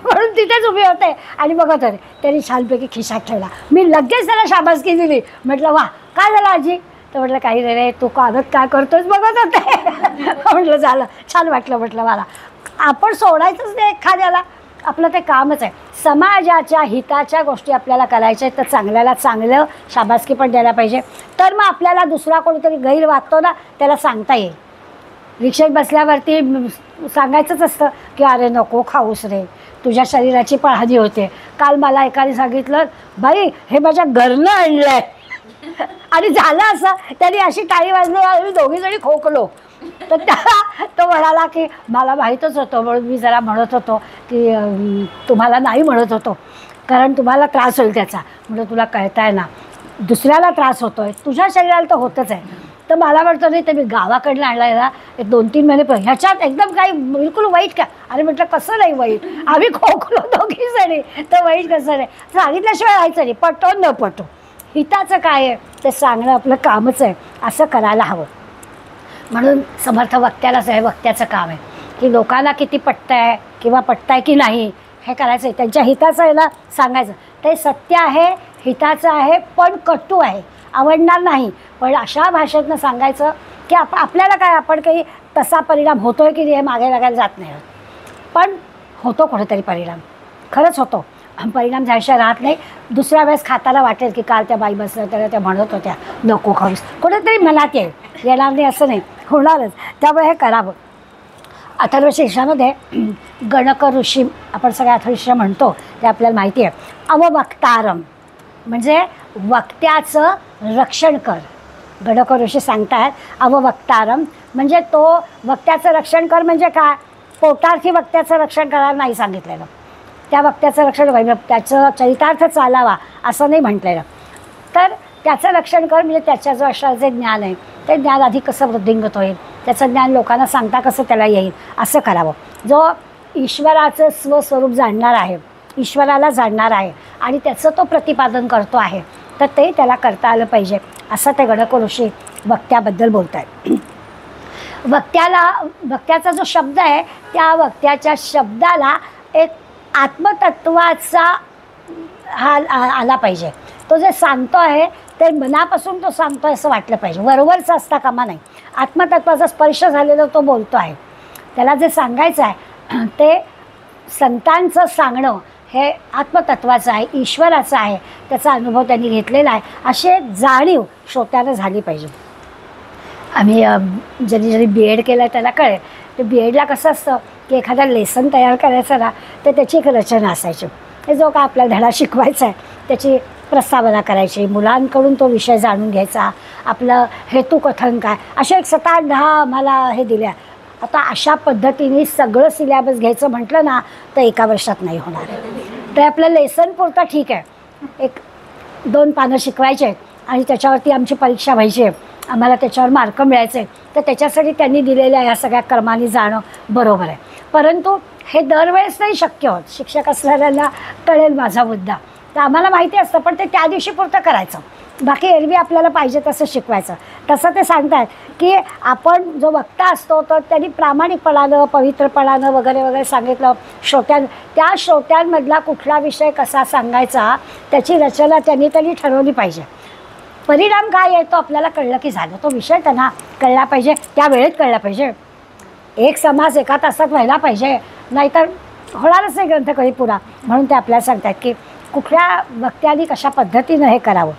म्हणून तिथेच उभे होते आणि बघत होते. त्यांनी छानपैकी खिशात ठेवला. मी लगेच त्याला शाबासकी दिली. म्हटलं वा काय झालं आजी? तर म्हटलं काही नाही रे, तू कागद काय करतोयस बघत होते. म्हटलं झालं, छान वाटलं. म्हटलं मला आपण सोडायचंच नाही एखाद्याला, आपलं ते कामच आहे. समाजाच्या हिताच्या गोष्टी आपल्याला करायच्या आहेत तर चांगल्याला चांगलं शाबासकी पण द्यायला पाहिजे. तर मग आपल्याला दुसरा कोणीतरी गैर वागतो ना त्याला सांगता येईल. रिक्षेत बसल्यावरती सांगायचंच असतं की अरे नको खाऊस रे, तुझ्या शरीराची पण हानी होते. काल मला एकाने सांगितलं बाई हे माझ्या घरनं आणलं आहे आणि झालं असं, त्याने अशी टाळी वाजली आम्ही दोघीजणी खोकलो. तर तो म्हणाला की मला माहीतच होतं म्हणून मी जरा म्हणत होतो की तुम्हाला नाही म्हणत होतो कारण तुम्हाला त्रास होईल त्याचा. म्हणजे तुला कळत आहे ना दुसऱ्याला त्रास होतो आहे, तुझ्या शरीराला तर होतच आहे. तर मला वाटतं नाही तर मी गावाकडनं आणला आहे ना 2-3 महिने पण ह्याच्यात एकदम काही बिलकुल वाईट का? अरे म्हटलं कसं नाही वाईट, आम्ही खोकलो दोघीजणी तर वाईट कसं नाही, सांगितल्याशिवाय राहायचं नाही, पटो न पटो. हिताचं काय आहे ते सांगणं आपलं कामच आहे, असं करायला हवं. म्हणून समर्थ वक्त्यालाच आहे, वक्त्याचं काम आहे की लोकांना किती पटतं आहे किंवा पटतं आहे की नाही हे करायचं आहे. त्यांच्या हिताचं आहे ना सांगायचं. ते सत्य आहे, हिताचं आहे, पण कटू आहे, आवडणार नाही. पण अशा भाषेतनं सांगायचं की आपल्याला काय आपण काही तसा परिणाम होतो आहे की हे मागे लागायला जात नाही, पण होतो कुठेतरी परिणाम, खरंच होतो. परिणाम झाल्याशिवाय राहत नाही. दुसऱ्या वेळेस खाताना वाटेल की काल त्या बाई बसल्या तर त्या म्हणत होत्या नको खाऊस, कुठेतरी मनात येणार नाही असं नाही, होणारच. त्यामुळे हे करावं. अथर्वशीर्षामध्ये गणक ऋषी आपण सगळ्या अथर्वशीर्ष म्हणतो ते आपल्याला माहिती आहे. अववक्तारम म्हणजे वक्त्याचं रक्षण कर. गणक ऋषी सांगतात अववक्तारम म्हणजे तो वक्त्याचं रक्षण कर म्हणजे काय, पोटार्थी वक्त्याचं रक्षण करायला नाही सांगितलेलं. त्या वक्त्याचं रक्षण कर त्याचं चरितार्थ चालावा असं नाही म्हटलेलं. तर त्याचं रक्षण कर म्हणजे त्याच्या जो असणारं जे ज्ञान आहे ते ज्ञान आधी कसं वृद्धिंगत होईल, त्याचं ज्ञान लोकांना सांगता कसं त्याला येईल असं करावं. जो ईश्वराचं स्वस्वरूप जाणणार आहे, ईश्वराला जाणणार आहे आणि त्याचं तो प्रतिपादन करतो आहे तर ते त्याला करता आलं पाहिजे असं ते गणक ऋषी वक्त्याबद्दल बोलत आहेत. वक्त्याचा जो शब्द आहे त्या वक्त्याच्या शब्दाला एक आत्मतत्वाचा हा आला पाहिजे. तो जे सांगतो आहे ते मनापासून तो सांगतो आहे असं वाटलं पाहिजे, वरवरचं असता कामा नाही. आत्मतत्वाचा स्पर्श झालेला तो बोलतो आहे. त्याला जे सांगायचं आहे ते संतांचं सांगणं हे आत्मतत्वाचं आहे, ईश्वराचं आहे, त्याचा अनुभव त्यांनी घेतलेला आहे अशी एक जाणीव श्रोत्यानं झाली पाहिजे. आम्ही ज्यांनी बी एड केलं त्याला कळेल. तर बी एडला कसं असतं की एखादा लेसन तयार करायचं ना तर त्याची एक रचना असायची. हे जो काय आपल्याला धडा शिकवायचा आहे त्याची प्रस्तावना करायची, मुलांकडून तो विषय जाणून घ्यायचा, आपलं हेतुकथन काय, अशा एक 7-8-10 आम्हाला हे दिल्या. आता अशा पद्धतीने सगळं सिलॅबस घ्यायचं म्हटलं ना तर एका वर्षात नाही होणार. तर आपलं लेसन पुरतं ठीक आहे, 1-2 पानं शिकवायचे आणि त्याच्यावरती आमची परीक्षा व्हायची, आम्हाला त्याच्यावर मार्क मिळायचे. तर त्याच्यासाठी त्यांनी दिलेल्या ह्या सगळ्या कर्मांनी जाणं बरोबर आहे. परंतु हे दरवेळेस नाही शक्य होत. शिक्षक असलेल्यांना कळेल माझा मुद्दा. तर आम्हाला माहिती असतं पण ते त्या दिवशी पुरतं करायचं, बाकी एरवी आपल्याला पाहिजे तसं शिकवायचं. तसं ते सांगतात की आपण जो वक्ता असतो तर त्यांनी प्रामाणिकपणानं पवित्रपणानं वगैरे वगैरे सांगितलं. त्या श्रोत्यांमधला कुठला विषय कसा सांगायचा त्याची रचना त्यांनी ठरवली पाहिजे. परिणाम काय आहे तो आपल्याला कळलं की झालं. तो विषय त्यांना कळला पाहिजे, त्या वेळेत कळला पाहिजे. एक समास 1 तासात व्हायला पाहिजे, नाहीतर होणारच नाही ग्रंथ कधी पुरा. म्हणून ते आपल्याला सांगतात की कुठल्या वक्त्यांनी कशा पद्धतीनं हे करावं.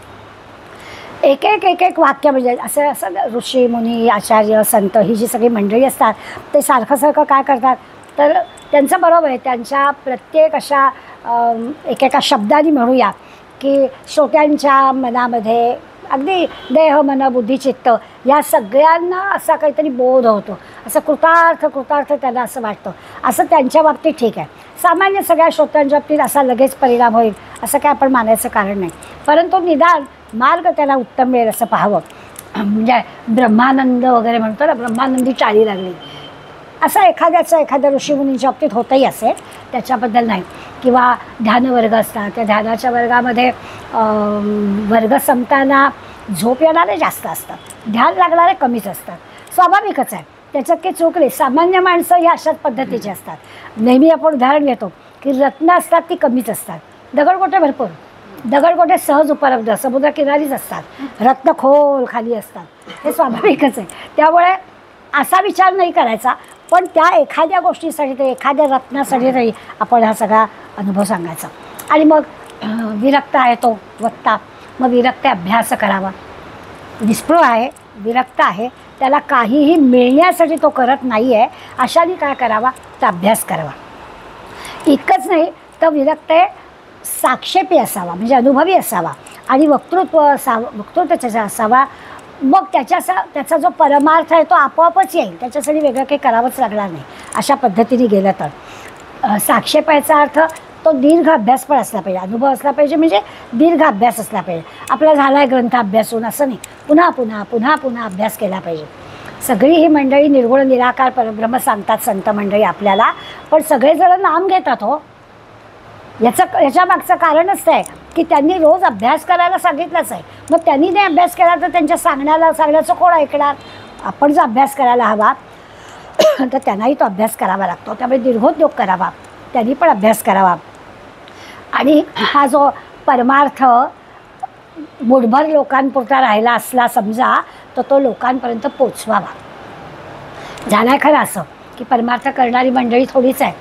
एक वाक्य म्हणजे असं ऋषी मुनी आचार्य संत ही जी सगळी मंडळी असतात ते सारखं काय करतात तर त्यांचं बरोबर आहे. त्यांच्या प्रत्येक अशा एकेका शब्दांनी म्हणूया की श्रोत्यांच्या मनामध्ये अगदी देह मन बुद्धी चित्त या सगळ्यांना असा काहीतरी बोध होतो, असं कृतार्थ त्यांना असं वाटतं. असं त्यांच्या बाबतीत ठीक आहे. सामान्य सगळ्या श्रोत्यांच्या बाबतीत असा लगेच परिणाम होईल असं काय आपण मानायचं कारण नाही. परंतु निदान मार्ग त्याला उत्तम मिळेल असं पाहावं. म्हणजे ब्रह्मानंद वगैरे म्हणतो ना, ब्रह्मानंदी चाली लागली असं एखाद्या ऋषीमुनींच्या बाबतीत होतही असेल, त्याच्याबद्दल नाही. किंवा ध्यानवर्ग असतात, त्या ध्यानाच्या वर्गामध्ये वर्ग संपताना झोप येणारे जास्त असतात, ध्यान लागणारे कमीच असतात. स्वाभाविकच आहे, त्याच्यात काही चूक नाही. सामान्य माणसं ही अशाच पद्धतीची असतात. नेहमी आपण उदाहरण घेतो की रत्न असतात ती कमीच असतात, दगडगोटे भरपूर, दगडगोटे सहज उपलब्ध समुद्रकिनारीच असतात, रत्न खोल खाली असतात. हे स्वाभाविकच आहे. त्यामुळे असा विचार नाही करायचा, पण त्या एखाद्या गोष्टीसाठी ते एखाद्या रत्नासाठी तरी आपण हा सगळा अनुभव सांगायचा. आणि मग विरक्त आहे तो वक्ता, मग विरक्त अभ्यास करावा. निस्पृह आहे, विरक्त आहे, त्याला काहीही मिळण्यासाठी तो करत नाही आहे, अशाने काय करावा तर अभ्यास करावा. इतकंच नाही तर विरक्त साक्षेपी असावा, म्हणजे अनुभवी असावा आणि वक्तृत्व त्याचा असावा. मग त्याचा जो परमार्थ आहे तो आपोआपच येईल, त्याच्यासाठी वेगळं काही करावंच लागणार नाही. अशा पद्धतीने गेलं तर साक्षेपायचा अर्थ तो दीर्घ अभ्यास पण असला पाहिजे, अनुभव असला पाहिजे, म्हणजे दीर्घ अभ्यास असला पाहिजे. आपला झाला आहे ग्रंथ अभ्यासून असं नाही, पुन्हा पुन्हा पुन्हा पुन्हा अभ्यास केला पाहिजे. सगळी ही मंडळी निर्गुण निराकार परब्रह्म सांगतात संत मंडळी आपल्याला, पण सगळेजण नाम घेतात हो. याच्या मागचं कारणच आहे की त्यांनी रोज अभ्यास करायला सांगितलंच आहे. मग त्यांनी नाही अभ्यास केला तर त्यांच्या सांगण्याचं कोण ऐकणार. आपण जर अभ्यास करायला हवा तर त्यांनाही तो अभ्यास करावा लागतो. त्यामुळे दीर्घोद्योग करावा, त्यांनी पण अभ्यास करावा. आणि हा जो परमार्थ मुठभर लोकांपुरता राहिला असला समजा, तर तो लोकांपर्यंत पोचवावा. झालं खरं असं की परमार्थ करणारी मंडळी थोडीच आहे,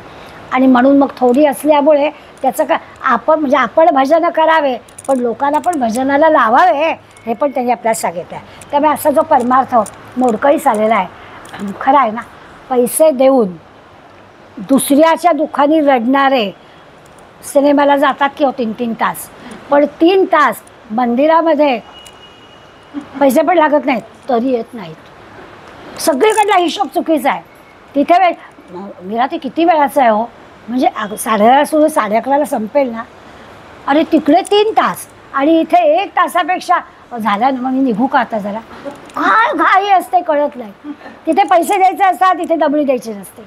आणि म्हणून मग थोडी असल्यामुळे त्याचं आपण भजनं करावे, पण लोकांना पण भजनाला लावावे, हे पण त्यांनी आपल्याला सांगितलं आहे. त्यामुळे असा जो परमार्थ मोडकळीस आलेला आहे, खरं आहे ना. पैसे देऊन दुसऱ्याच्या दुःखाने रडणारे सिनेमाला जातात की हो 3-3 तास, पण 3 तास मंदिरामध्ये पैसे पण लागत नाहीत तरी येत नाहीत. सगळीकडला हिशोब चुकीचा आहे. तिथे मेरा ते किती वेळाचं आहे हो, म्हणजे 11:30 सुरू 11:30ला संपेल ना, अरे तिकडे 3 तास आणि इथे 1 तासापेक्षा झालं ना, मग मी निघू का आता जरा. काय घाई असते कळत नाही. तिथे पैसे द्यायचे असतात, तिथे दबळी द्यायची नसते.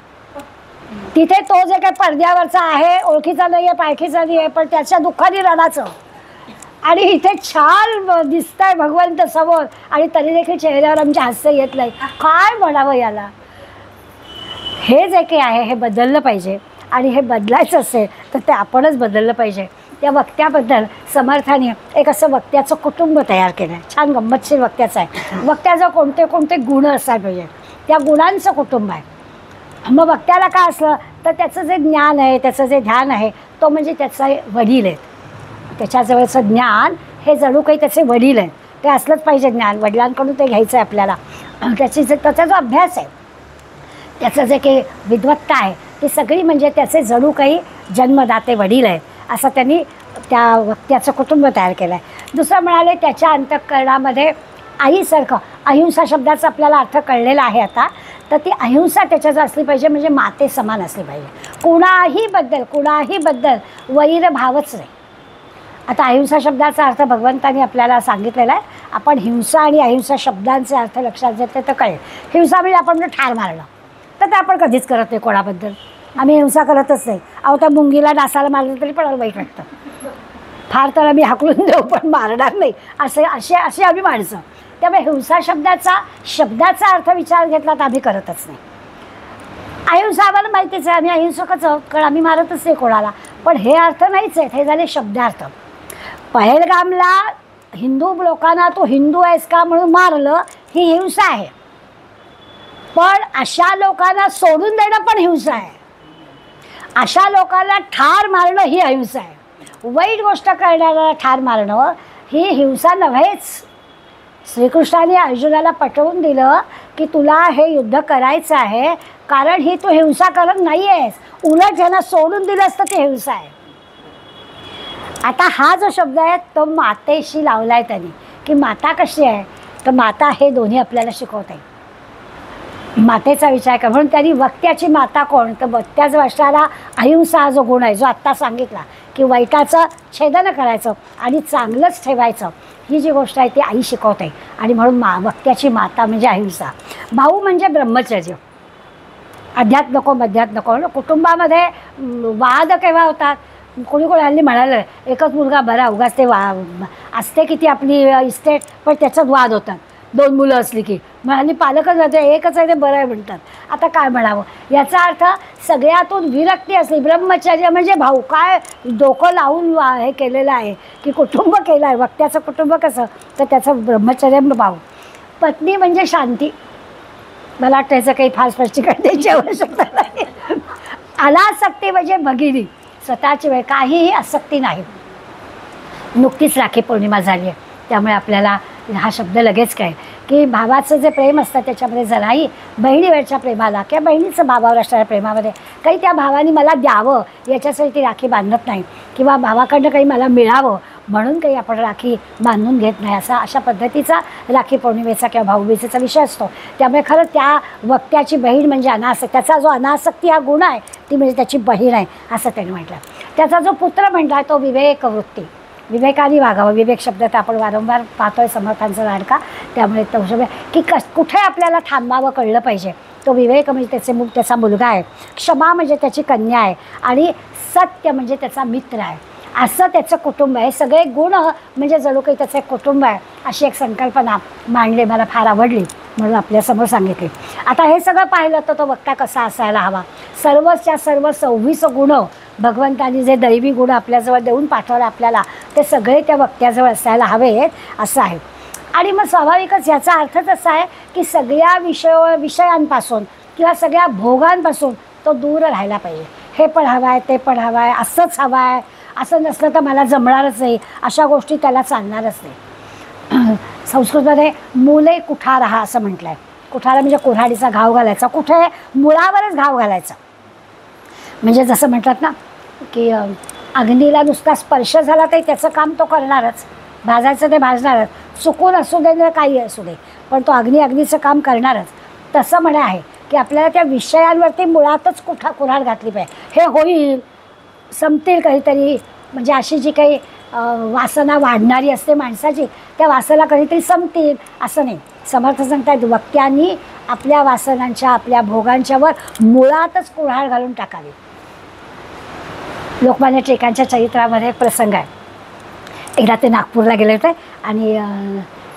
तिथे तो जे काही पडद्यावरचा आहे, ओळखीचा नाही आहे, पायखीचा नाही आहे, पण त्याच्या दुःखाने रडायचं. आणि इथे छान दिसतंय भगवंत समोर आणि तरी देखील चेहऱ्यावर आमच्या हास्य येत नाही. काय म्हणावं याला. हे जे काही आहे हे बदललं पाहिजे, आणि हे बदलायचं असेल तर ते आपणच बदललं पाहिजे. त्या वक्त्याबद्दल समर्थाने एक असं वक्त्याचं कुटुंब तयार केलं आहे. छान गंमतशीर वक्त्याचं आहे. वक्त्याचं कोणते कोणते गुण असायला पाहिजे, त्या गुणांचं कुटुंब आहे. मग वक्त्याला काय असलं तर त्याचं जे ज्ञान आहे, त्याचं जे ध्यान आहे, तो म्हणजे त्याचा वडील आहेत. त्याच्याजवळचं ज्ञान हे जणू काही त्याचे वडील आहेत. ते असलंच पाहिजे ज्ञान, वडिलांकडून ते घ्यायचं आहे आपल्याला. त्याचा जो अभ्यास आहे, त्याचं जे काही विद्वत्ता आहे, ती सगळी म्हणजे त्याचे जणू काही जन्मदाते वडील आहेत, असं त्यांनी त्या वक्त्याचं कुटुंब तयार केलं आहे. दुसरं म्हणाले त्याच्या अंतःकरणामध्ये आईसारखं, अहिंसा शब्दाचा आपल्याला अर्थ कळलेला आहे आता, तर ती अहिंसा त्याच्यात असली पाहिजे, म्हणजे माते समान असली पाहिजे. कुणाहीबद्दल वैरभावच नाही. आता अहिंसा शब्दाचा अर्थ भगवंतांनी आपल्याला सांगितलेला आहे. आपण हिंसा आणि अहिंसा शब्दांचे अर्थ लक्षात घेतले तर कळेल. हिंसा म्हणजे आपण ठार मारणं, तर ते आपण कधीच करत नाही कोणाबद्दल. आम्ही हिंसा करतच नाही. अहो त्या मुंगीला डासाला मारलं तरी पण वाईट वाटतं. फार तर आम्ही हाकलून देऊ पण मारणार नाही, असे आम्ही माणसं. त्यामुळे हिंसा शब्दाचा अर्थ विचार घेतला तर आम्ही करतच नाही. अहिंसा आम्हाला माहितीच आहे, आम्ही अहिंसकच आहोत, कारण आम्ही मारतच नाही कोणाला. पण हे अर्थ नाहीच आहेत, हे झाले शब्दार्थ. पहलगामला हिंदू लोकांना तू हिंदू आहेस का म्हणून मारलं, ही हिंसा आहे. पण अशा लोकांना सोडून देणं पण हिंसा आहे. अशा लोकांना ठार मारणं ही अहिंसा आहे. वाईट गोष्ट करणाऱ्याला ठार मारणं ही हिंसा नव्हेच. श्रीकृष्णाने अर्जुनाला पटवून दिलं की तुला हे युद्ध करायचं आहे, कारण ही तू हिंसा करत नाही आहेस, उलट ज्यांना सोडून दिलं असतं ते हिंसा आहे. आता हा जो शब्द आहे तो मातेशी लावला आहे त्यांनी, की माता कशी आहे, तर माता हे दोन्ही आपल्याला शिकवत आहे. मातेचा विचार कर म्हणून त्यांनी वक्त्याची माता कोण, तर वक्त्याचं असणारा अहिंसा हा जो गुण आहे, जो आत्ता सांगितला की वाईटाचं छेदन करायचं आणि चांगलंच ठेवायचं, ही जी गोष्ट आहे ती आई शिकवते. आणि म्हणून वक्त्याची माता म्हणजे अहिंसा. भाऊ म्हणजे ब्रह्मचर्य. अध्यात्म नको मध्यात्म नको. कुटुंबामध्ये वाद केव्हा होतात, कोणी कोणी हल्ली म्हणालं एकच मुलगा बरा, उगाच ते असते किती आपली इस्टेट, पण त्याच्यात वाद होतात 2 मुलं असली की. मग हल्ली पालकच जाते एकच आहे ते बरं आहे म्हणतात. आता काय म्हणावं, याचा अर्थ सगळ्यातून विरक्ती असली. ब्रह्मचर्य म्हणजे भाऊ काय डोकं लावून हे केलेलं आहे की कुटुंब केलं आहे. वक्त्याचं कुटुंब कसं, तर त्याचं ब्रह्मचर्य भाऊ. पत्नी म्हणजे शांती. मला वाटतं याचं काही फार स्पष्टीकरण द्यायची आवश्यकता नाही. अनासक्ती म्हणजे भगिनी, स्वतःची वेळ, काहीही आसक्ती नाही. नुकतीच राखी पौर्णिमा झाली आहे, त्यामुळे आपल्याला हा शब्द लगेच कळेल की भावाचं जे प्रेम असतं त्याच्यामध्ये जराही बहिणीवरच्या प्रेमाला किंवा बहिणीचं भावावर असणाऱ्या प्रेमामध्ये काही त्या भावाने मला द्यावं याच्यासाठी ती राखी बांधत नाही, किंवा भावाकडनं काही मला मिळावं म्हणून काही आपण राखी बांधून घेत नाही. अशा पद्धतीचा राखी पौर्णिमेचा किंवा भाऊबीजेचा विषय असतो. त्यामुळे खरं त्या वक्त्याची बहीण म्हणजे अनासक्ती, त्याचा जो अनासक्ती हा गुण आहे ती म्हणजे त्याची बहीण आहे असं त्यांनी म्हटलं. त्याचा जो पुत्र म्हटला तो विवेक वृत्ती, विवेकाने वागावं. विवेक शब्द तर आपण वारंवार पाहतोय समर्थांचा लाडका, त्यामुळे तो शब्द की कुठे आपल्याला थांबावं कळलं पाहिजे. तो विवेक म्हणजे त्याचा मुलगा आहे, क्षमा म्हणजे त्याची कन्या आहे, आणि सत्य म्हणजे त्याचा मित्र आहे. असं त्याचं कुटुंब आहे. सगळे गुण म्हणजे जणू काही त्याचं एक कुटुंब आहे अशी एक संकल्पना मांडली, मला फार आवडली म्हणून आपल्यासमोर सांगितली. आता हे सगळं पाहिलं तर तो वक्ता कसा असायला हवा. सर्वच्या सर्व 26 गुण भगवंतानी जे दैवी गुण आपल्याजवळ देऊन पाठवले आपल्याला, ते सगळे त्या वक्त्याजवळ असायला हवेत असं आहे. आणि मग स्वाभाविकच याचा अर्थच असा आहे की सगळ्या विषयांपासून किंवा सगळ्या भोगांपासून तो दूर राहायला पाहिजे. हे पण हवं आहे, ते पण हवं आहे, असंच हवं आहे, असं नसलं तर मला जमणारच नाही, अशा गोष्टी त्याला चालणारच नाही. संस्कृतमध्ये मुले कुठारहा असं म्हटलं आहे. कुठारा म्हणजे कुऱ्हाडीचा घाव घालायचा. कुठे मुळावरच घाव घालायचा. म्हणजे जसं म्हणतात ना की अग्नीला नुसता स्पर्श झाला तरी त्याचं काम तो करणारच, भाजायचं ते भाजणारच, चुकून असू दे ना काही असू दे, पण तो अग्नीचं काम करणारच. तसं म्हणे आहे की आपल्याला त्या विषयांवरती मुळातच कुऱ्हाड घातली पाहिजे. हे होईल, संपतील काहीतरी, म्हणजे अशी जी काही वासना वाढणारी असते माणसाची, त्या वासना कधीतरी संपतील असं नाही. समर्थ सांगतात वक्त्यांनी आपल्या वासनांच्या आपल्या भोगांच्यावर मुळातच कुऱ्हाड घालून टाकावी. लोकमान्य टिळकांच्या चरित्रामध्ये एक प्रसंग आहे. एकदा ते नागपूरला गेले होते आणि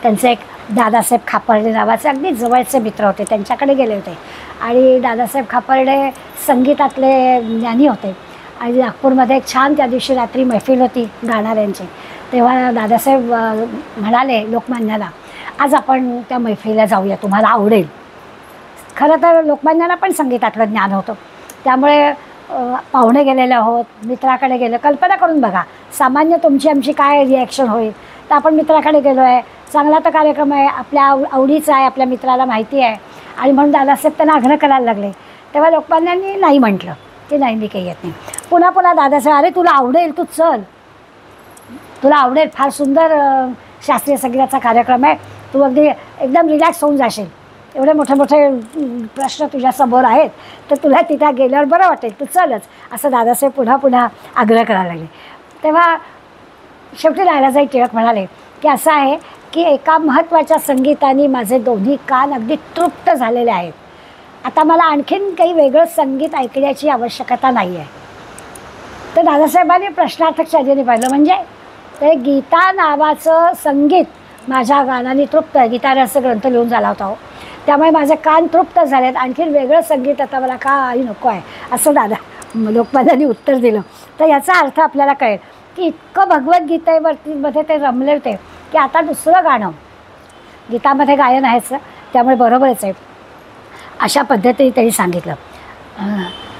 त्यांचे एक दादासाहेब खापर्डे नावाचे अगदी जवळचे मित्र होते, त्यांच्याकडे गेले होते. आणि दादासाहेब खापर्डे संगीतातले ज्ञानी होते आणि नागपूरमध्ये एक छान त्या दिवशी रात्री मैफिल होती गाणाऱ्यांची. तेव्हा दादासाहेब म्हणाले लोकमान्याला, आज आपण त्या मैफिलीला जाऊया, तुम्हाला आवडेल. खरं तर लोकमान्याला पण संगीतातलं ज्ञान होतं, त्यामुळे पाहुणे गेलेले आहोत, मित्राकडे गेलो. कल्पना करून बघा सामान्य तुमची आमची काय रिॲक्शन होईल. तर आपण मित्राकडे गेलो आहे, चांगला तर कार्यक्रम आहे, आपल्या आवडीचा आहे, आपल्या मित्राला माहिती आहे, आणि म्हणून दादासाहेब त्यांना आग्रह करायला लागले. तेव्हा लोकमान्यांनी नाही म्हटलं की नाही मी काही येत नाही. पुन्हा दादासाहेब, अरे तुला आवडेल, तू चल, तुला आवडेल, फार सुंदर शास्त्रीय संगीताचा कार्यक्रम आहे, तू अगदी एकदम रिलॅक्स होऊन जाशील, एवढे मोठे प्रश्न तुझ्यासमोर आहेत, तर तुला तिथे गेल्यावर बरं वाटेल, तू चलच, असं दादासाहेब पुन्हा आग्रह करायला लागले. तेव्हा शेवटी दादासाहेब टिळक म्हणाले की असं आहे की एका महत्त्वाच्या संगीताने माझे दोन्ही कान अगदी तृप्त झालेले आहेत. आता मला आणखीन काही वेगळं संगीत ऐकण्याची आवश्यकता नाही आहे. तर दादासाहेबांनी प्रश्नार्थक शैलीने पाहिलं, म्हणजे ते गीता नावाचं संगीत माझ्या गानाने तृप्त आहे. गीता रस ग्रंथ लिहून झाला होता हो, त्यामुळे माझे कान तृप्त झालेत, आणखीन वेगळं संगीत आता मला काही नको आहे, असं लोकमान्यांनी उत्तर दिलं. तर याचा अर्थ आपल्याला कळेल की इतकं भगवद्गीतेमध्ये ते रमले होते की आता दुसरं गाणं, गीतामध्ये गायन आहेच त्यामुळे बरोबरच आहे, अशा पद्धतीने त्यांनी सांगितलं.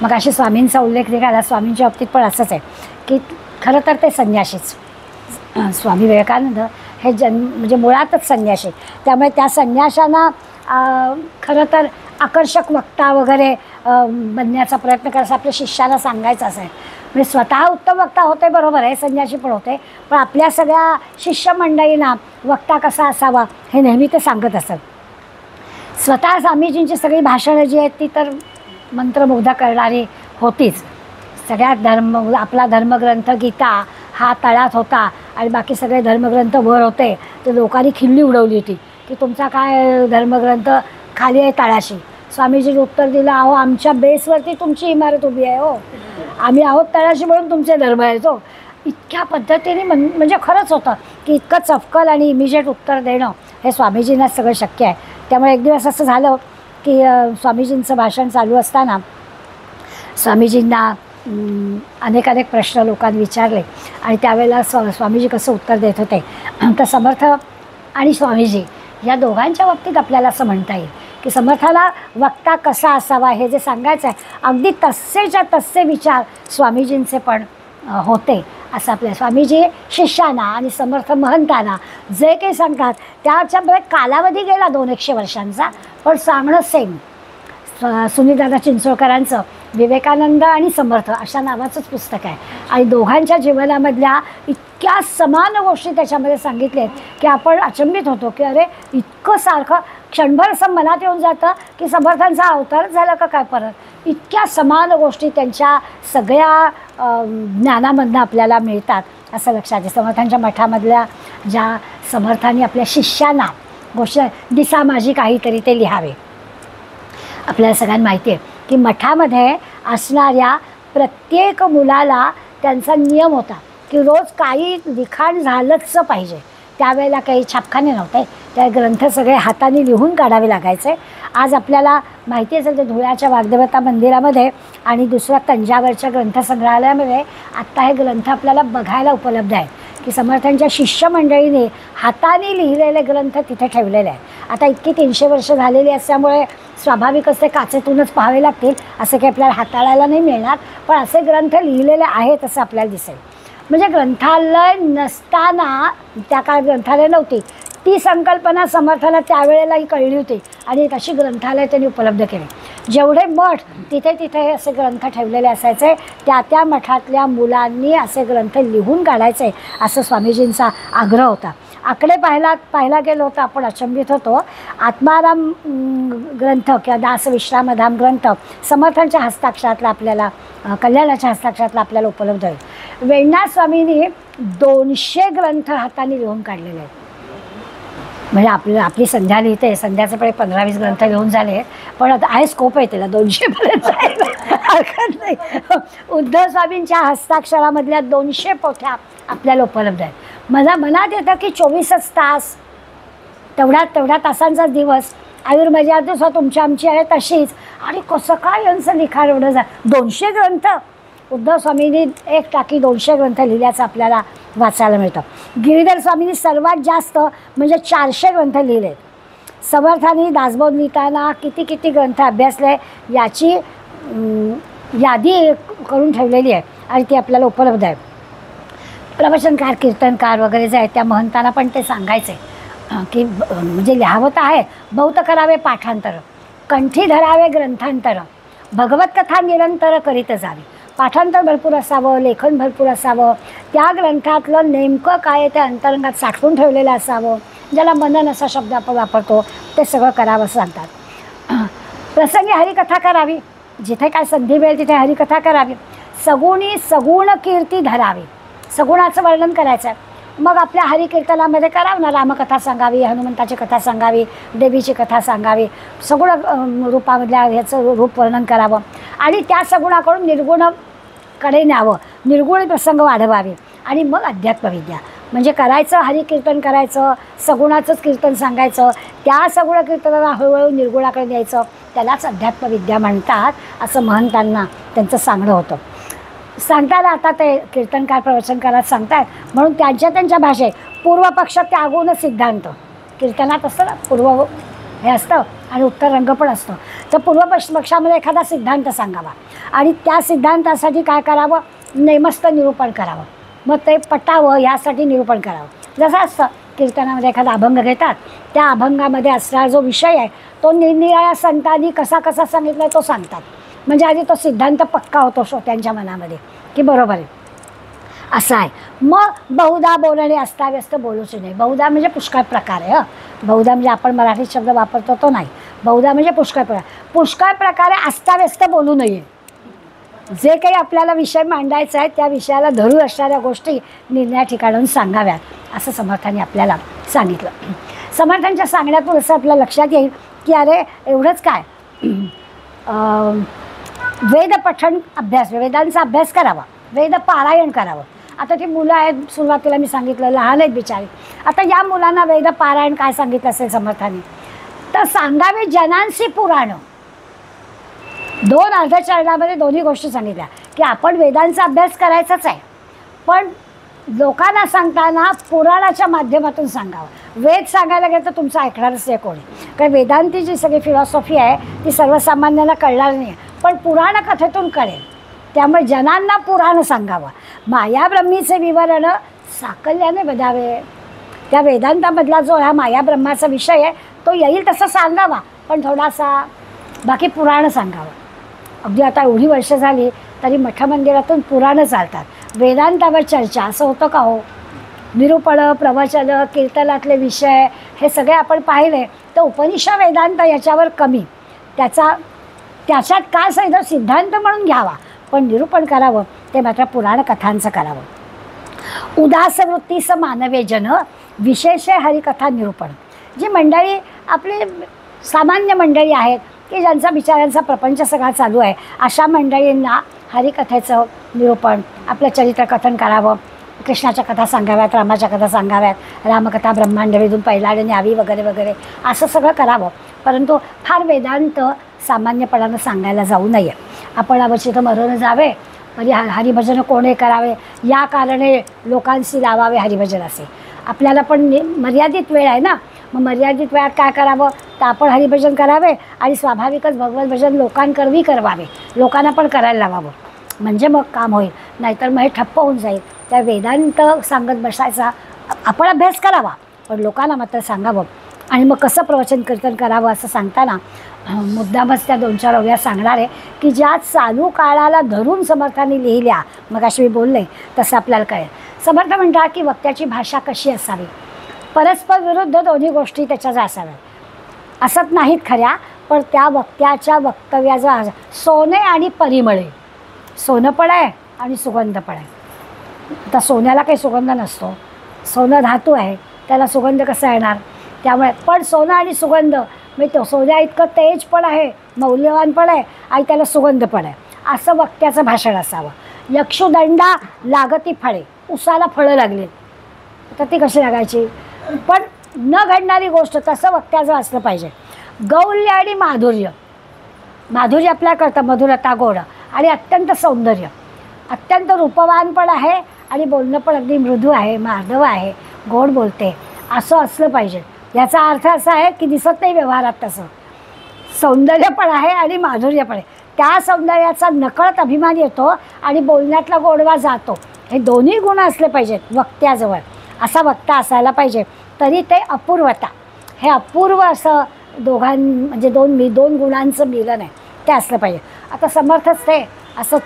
मग अशी स्वामींचा उल्लेख निघाला. स्वामींच्या बाबतीत पण असंच आहे की खरं तर ते संन्याशीच. स्वामी विवेकानंद हे म्हणजे मुळातच संन्यासी, त्यामुळे त्या संन्याशांना खरं तर आकर्षक वक्ता वगैरे बनण्याचा प्रयत्न करायचा आपल्या शिष्याला सांगायचं असेल. म्हणजे स्वतः उत्तम वक्ता होते, बरोबर आहे, संन्यासी पण होते, पण आपल्या सगळ्या शिष्यमंडळींना वक्ता कसा असावा हे नेहमी ते सांगत असत. स्वतः स्वामीजींची सगळी भाषणं जी आहेत ती तर मंत्रमुग्ध करणारी होतीच. सगळ्यात आपला धर्मग्रंथ गीता हा तळात होता आणि बाकी सगळे धर्मग्रंथ वर होते. तर लोकांनी खिल्ली उडवली होती की तुमचा काय धर्मग्रंथ खाली आहे तळाशी. स्वामीजींनी उत्तर दिलं, अहो आमच्या बेसवरती तुमची इमारत उभी आहे हो, आम्ही आहोत तळाशी म्हणून तुमचे धर्म आहे तो. इतक्या पद्धतीने म्हणजे खरंच होतं की इतकं चपकल आणि इमिजिएट उत्तर देणं हे स्वामीजींना सगळं शक्य आहे. त्यामुळे एक दिवस असं झालं की स्वामीजींचं भाषण चालू असताना स्वामीजींना अनेक प्रश्न लोकांनी विचारले आणि त्यावेळेला स्वामीजी कसं उत्तर देत होते. तर समर्थ आणि स्वामीजी या दोघांच्या बाबतीत आपल्याला असं म्हणता येईल की समर्थाला वक्ता कसा असावा हे जे सांगायचं आहे अगदी तसेच्या तसे विचार स्वामीजींचे पण होते असं आपल्या स्वामीजी शिष्याना आणि समर्थ महंतांना जे काही सांगतात त्याच्यामध्ये कालावधी गेला 200 वर्षांचा, पण सांगणं सेम. सुनीलदादा चिंचोळकरांचं विवेकानंद आणि समर्थ अशा नावाचंच पुस्तक आहे आणि दोघांच्या जीवनामधल्या इतक्या समान गोष्टी त्याच्यामध्ये सांगितल्या आहेत की आपण अचंबित होतो की अरे इतकं सारखं क्षणभर असं मनात येऊन जातं की समर्थांचा अवतार झाला का काय परत. इतक्या समान गोष्टी त्यांच्या सगळ्या ज्ञानामधनं आपल्याला मिळतात असं लक्षात आहे. समर्थांच्या मठामधल्या ज्या समर्थांनी आपल्या शिष्यांना गोष्ट दिसा माझी काहीतरी ते लिहावे. आपल्याला सगळ्यांना माहिती आहे की मठामध्ये असणाऱ्या प्रत्येक मुलाला त्यांचा नियम होता की रोज काही लिखाण झालंच पाहिजे. त्यावेळेला काही छापखाने नव्हते, त्या ग्रंथ सगळे हाताने लिहून काढावे लागायचे. आज आपल्याला माहिती असेल तर धुळ्याच्या वाग्देवता मंदिरामध्ये आणि दुसऱ्या तंजावरच्या ग्रंथसंग्रहालयामध्ये आत्ता हे ग्रंथ आपल्याला बघायला उपलब्ध आहे की समर्थांच्या शिष्यमंडळीने हाताने लिहिलेले ग्रंथ तिथे ठेवलेले आहे. आता इतकी 300 वर्ष झालेली असल्यामुळे स्वाभाविकच ते काचेतूनच पाहावे लागतील, असं काही आपल्याला हाताळायला नाही मिळणार, पण असे ग्रंथ लिहिलेले आहेत असं आपल्याला दिसेल. म्हणजे ग्रंथालय नसताना त्या काळात ग्रंथालय नव्हती, ती संकल्पना समर्थाला त्यावेळेलाही कळली होती आणि एक अशी ग्रंथालय त्यांनी उपलब्ध केली. जेवढे मठ तिथे तिथे असे ग्रंथ ठेवलेले असायचे, त्या मठातल्या मुलांनी असे ग्रंथ लिहून काढायचे असं स्वामीजींचा आग्रह होता. आकडे पाहायला गेलो होता आपण अचंबित होतो. आत्माराम ग्रंथ किंवा दास विश्रामधाम ग्रंथ समर्थांच्या हस्ताक्षरातला आपल्याला कल्याणाच्या हस्ताक्षरातला आपल्याला उपलब्ध आहे. वेणनाथ स्वामींनी 200 ग्रंथ हाताने लिहून काढलेले आहेत. म्हणजे आपली संध्या लिहिते, संध्याचे पण 15-20 ग्रंथ लिहून झाले, पण आता आहे स्कोप आहे त्याला 200 पर्यंत जायला हरकत नाही. उद्धव स्वामींच्या हस्ताक्षरामधल्या 200 पोथ्या आपल्याला उपलब्ध आहेत. मला मनात येतं की 24च तास तेवढ्या तासांचा दिवस आयुर्मर्यादा तुमची आमची आहे तशीच, आणि कसं काय यांचं लिखाण एवढं 200 ग्रंथ उद्धव स्वामींनी एक टाकी 200 ग्रंथ लिहिल्याचं आपल्याला वाचायला मिळतं. गिरीधर स्वामींनी सर्वात जास्त म्हणजे 400 ग्रंथ लिहिले. समर्थांनी दासबोध लिहिताना किती ग्रंथ अभ्यासले याची यादी करून ठेवलेली आहे आणि ती आपल्याला उपलब्ध आहे. प्रवचनकार कीर्तनकार वगैरे जे आहेत त्या महंतांना पण ते सांगायचे की म्हणजे लिहावं तर आहे, बहुत करावे पाठांतर, कंठी धरावे ग्रंथांतर, भगवत कथा निरंतर करीत जावी. पाठांतर भरपूर असावं, लेखन भरपूर असावं, त्या ग्रंथातलं नेमकं काय ते अंतरंगात साठवून ठेवलेलं असावं, ज्याला मनन असा शब्द आपण वापरतो ते सगळं करावं असं सांगतात. प्रसंगी हरिकथा करावी, जिथे काय संधी मिळेल तिथे हरिकथा करावी. सगुण कीर्ती धरावी, सगुणाचं वर्णन करायचं आहे. मग आपल्या हरिकीर्तनामध्ये करावं ना, रामकथा सांगावी, हनुमंताची कथा सांगावी, देवीची कथा सांगावी, सगुण रूपामधल्या ह्याचं रूप वर्णन करावं आणि त्या सगुणाकडून निर्गुणाकडे न्यावं, निर्गुण प्रसंग वाढवावे आणि मग अध्यात्मविद्या म्हणजे करायचं, हरिकीर्तन करायचं, सगुणाचंच कीर्तन सांगायचं, त्या सगुण कीर्तनाला हळूहळू निर्गुणाकडे न्यायचं, त्यालाच अध्यात्मविद्या म्हणतात असं महंतांना त्यांचं सांगणं होतं. सांगताना आता ते कीर्तनकार प्रवचनकारात सांगतात म्हणून त्यांच्या भाषेत पूर्वपक्ष त्यागून सिद्धांत, कीर्तनात असतं ना पूर्व हे असतं आणि उत्तर रंग पण असतं, तर पक्षामध्ये एखादा सिद्धांत सांगावा आणि त्या सिद्धांतासाठी काय करावं, नेमस्त निरूपण करावं, मग ते पटावं यासाठी निरूपण करावं. जसं असतं कीर्तनामध्ये एखादा अभंग घेतात, त्या अभंगामध्ये असणारा जो विषय आहे तो निरनिराळ्या संतांनी कसा सांगितला तो सांगतात, म्हणजे आधी तो सिद्धांत पक्का होतो श्रोत्यांच्या मनामध्ये की बरोबर आहे असं आहे. मग बहुधा बोलणे अस्ताव्यस्त बोलूच नाही. बहुधा म्हणजे पुष्कळ प्रकार आहे. बहुधा म्हणजे आपण मराठीत शब्द वापरतो तो नाही, बहुधा म्हणजे पुष्कळ प्रकारे अस्ताव्यस्त बोलू नये. जे काही आपल्याला विषय मांडायचा आहे त्या विषयाला धरून असणाऱ्या गोष्टी निर्णया ठिकाणाहून सांगाव्यात असं समर्थांनी आपल्याला सांगितलं. समर्थांच्या सांगण्यातून असं आपल्या लक्षात येईल की अरे एवढंच काय, वेद पठण अभ्यास, वेदांचा अभ्यास करावा, वेद पारायण करावं. आता ती मुलं आहेत, सुरुवातीला मी सांगितलं लहान आहेत बिचारी. आता या मुलांना वेद पारायण काय सांगितलं असेल समर्थाने, तर सांगावे जनांसी पुराण. 2 अर्धचरणामध्ये दोन्ही गोष्टी सांगितल्या की आपण वेदांचा अभ्यास करायचाच आहे, पण लोकांना सांगताना पुराणाच्या माध्यमातून सांगावं. वेद सांगायला गेलं तर तुमचं ऐकणारच नाही कोणी, कारण वेदांती जी सगळी फिलॉसॉफी आहे ती सर्वसामान्यांना कळणार नाही, पण पुराण कथेतून कळेल. त्यामुळे जनांना पुराण सांगावं. मायाब्रह्मीचे विवरण साकल्याने बधावे. त्या वेदांतामधला जो हा मायाब्रह्माचा विषय आहे तो येईल तसं सांगावा, पण थोडासा बाकी पुराण सांगावं. अगदी आता एवढी वर्ष झाली तरी मठमंदिरातून पुराणं चालतात, वेदांतावर चर्चा. असं होतं का हो? निरूपण, प्रवचन, कीर्तनातले विषय हे सगळे आपण पाहिले तर उपनिषद वेदांत याच्यावर कमी. त्याच्यात काय सांगितलं सिद्धांत म्हणून घ्यावा, पण निरूपण करावं ते मात्र पुराण कथांचं करावं. उदास वृत्तीस मानवे जन विशेष हरिकथा निरूपण. जी मंडळी आपली सामान्य मंडळी आहेत की ज्यांचा बिचाऱ्यांचा प्रपंच सगळा चालू आहे, अशा मंडळींना हरिकथेचं निरूपण, आपलं चरित्रकथन करावं. कृष्णाच्या कथा सांगाव्यात, रामाच्या कथा सांगाव्यात, रामकथा ब्रह्मांड वेधून पैलाडे न्यावी वगैरे वगैरे असं सगळं करावं. परंतु फार वेदांत सामान्यपणानं सांगायला जाऊ नये. आपण अवचित मरण जावे, हरिभजन कोणे करावे, या कारणे लोकांशी लावावे हरिभजन असे. आपल्याला पण मर्यादित वेळ आहे ना, मग मर्यादित वेळात काय करावं, तर आपण हरिभजन करावे आणि स्वाभाविकच भगवत भजन लोकांकरवी करवावे, लोकांना पण करायला लावावं, म्हणजे मग काम होईल. नाहीतर मग हे ठप्प होऊन जाईल. त्या वेदांत सांगत बसायचा, आपण अभ्यास करावा पण लोकांना मात्र सांगावं. आणि मग कसं प्रवचन कीर्तन करावं असं सांगताना मुद्दामच त्या 2-4 ओव्या सांगणार आहे की ज्या चालू काळाला धरून समर्थांनी लिहिल्या, मग अशी मी बोलले तसं आपल्याला कळेल. समर्थ म्हणतात की वक्त्याची भाषा कशी असावी, परस्पर विरुद्ध दोन्ही गोष्टी त्याच्या ज्या असाव्या, असत नाहीत खऱ्या, पण त्या वक्त्याच्या वक्तव्याचा सोने आणि परिमळे, सोनं पण आहे आणि सुगंध पण आहे. आता सोन्याला काही सुगंध नसतो, सोनं धातू आहे, त्याला सुगंध कसा येणार? त्यामुळे पण सोनं आणि सुगंध म्हणजे तो सोन्या इतकं तेज पण आहे, मौल्यवान पण आहे आणि त्याला सुगंध पण आहे, असं वक्त्याचं भाषण असावं. यक्षुदंडा लागती फळे, उसाला फळं लागली तर ती कशी लागायची, पण न घडणारी गोष्ट तसं वक्त्याचं असलं पाहिजे. गौल्य आणि माधुर्य, माधुर्य आपल्याला कळतं, मधुरता, गोड आणि अत्यंत सौंदर्य, अत्यंत रूपवान पण आहे आणि बोलणं पण अगदी मृदू आहे, मार्दव आहे, गोड बोलते, असं असलं पाहिजे. याचा अर्थ असा आहे की दिसत नाही व्यवहारात तसं, सौंदर्य पण आहे आणि माधुर्य पण आहे. त्या सौंदर्याचा नकळत अभिमान येतो आणि बोलण्यातला गोडवा जातो. हे दोन्ही गुण असले पाहिजेत वक्त्याजवळ, असा वक्ता असायला पाहिजे. तरी ते अपूर्वता, हे अपूर्व असं म्हणजे दोन गुणांचं मिलन आहे ते असलं पाहिजे. आता समर्थच ते असं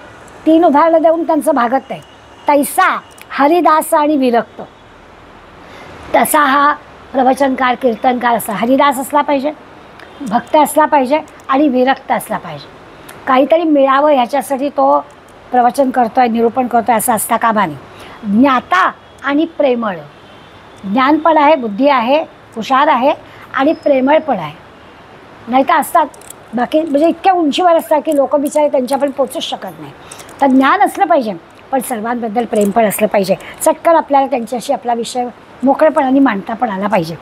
3 उदाहरणं देऊन त्यांचं भागत नाही. तैसा हरिदास आणि विरक्त, तसा हा प्रवचनकार कीर्तनकार असा हरिदास असला पाहिजे, भक्त असला पाहिजे आणि विरक्त असला पाहिजे. काहीतरी मिळावं ह्याच्यासाठी तो प्रवचन करतो आहे, निरूपण करतो आहे असं असता कामा नये. ज्ञाता आणि प्रेमळ, ज्ञान पण आहे, बुद्धी आहे, हुशार आहे आणि प्रेमळ पण आहे. नाही तर असतात बाकी म्हणजे इतक्या उंचीवर असतात की लोक बिचारे त्यांच्यापर्यंत पोचूच शकत नाही. तर ज्ञान असलं पाहिजे पण सर्वांबद्दल प्रेम पण असलं पाहिजे. चटकन आपल्याला त्यांच्याशी आपला विषय मोकळेपणाने मांडता पण आला पाहिजे.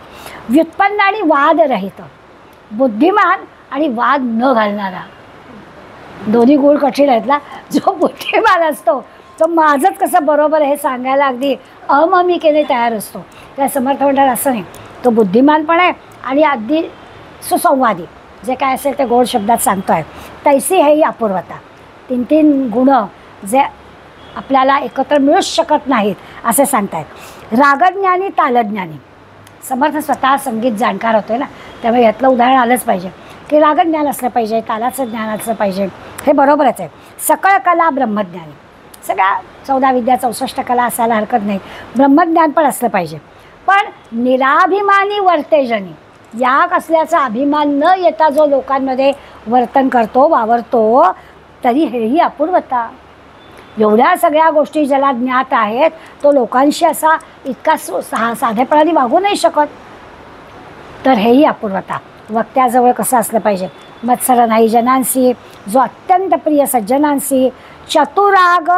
व्युत्पन्न आणि वादरहित, बुद्धिमान आणि वाद न घालणारा, दोन्ही गुण कठीण आहेत ना. जो बुद्धिमान असतो तो माझंच कसं बरोबर हे सांगायला अगदी अममिकेने तयार असतो. त्या समर्थ म्हणतात असं नाही, तो बुद्धिमान पण आहे आणि अगदी सुसंवादी, जे काय असेल ते गोड शब्दात सांगतो आहे. तैसी हे ही अपूर्वता, 3 गुणं जे आपल्याला एकत्र मिळूच शकत नाहीत असे सांगतायत. रागज्ञानी तालज्ञानी, समर्थ स्वतः संगीत जाणकार होते ना, त्यामुळे यातलं उदाहरण आलंच पाहिजे की रागज्ञान असलं पाहिजे, तालाचं ज्ञान असलं पाहिजे, हे बरोबरच आहे. सकळ कला ब्रह्मज्ञानी, सगळ्या 14 विद्या 64 कला असायला हरकत नाही, ब्रह्मज्ञान पण असलं पाहिजे. पण निराभिमानी वर्तेजनी, या कसल्याचा अभिमान न येता जो लोकांमध्ये वर्तन करतो, वावरतो, तरी हेही अपूर्वता. एवढ्या सगळ्या गोष्टी ज्याला ज्ञात आहेत तो लोकांशी असा इतका साधेपणाने वागू नाही शकत, तर हेही अपूर्वता. वक्त्याजवळ कसं असलं पाहिजे, मत्सर नाही जनांसी, जो अत्यंत प्रिय सज्जनांसी, चतुराग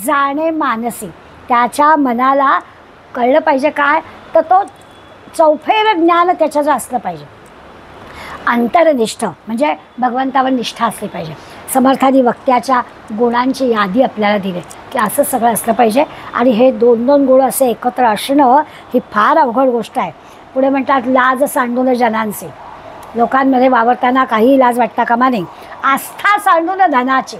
जाणे मानसी. त्याच्या मनाला कळलं पाहिजे काय, तर तो चौफेर ज्ञान त्याच्याचं असलं पाहिजे. अंतरनिष्ठ म्हणजे भगवंतावर निष्ठा असली पाहिजे. समर्थांनी वक्त्याच्या गुणांची यादी आपल्याला दिली की असं सगळं असलं पाहिजे. आणि हे 2-2 गुण असे एकत्र असणं ही फार अवघड गोष्ट आहे. पुढे म्हणतात लाज सांडून जनांचे, लोकांमध्ये वावरताना काही लाज वाटता कामा नये. आस्था सांडून धनाची,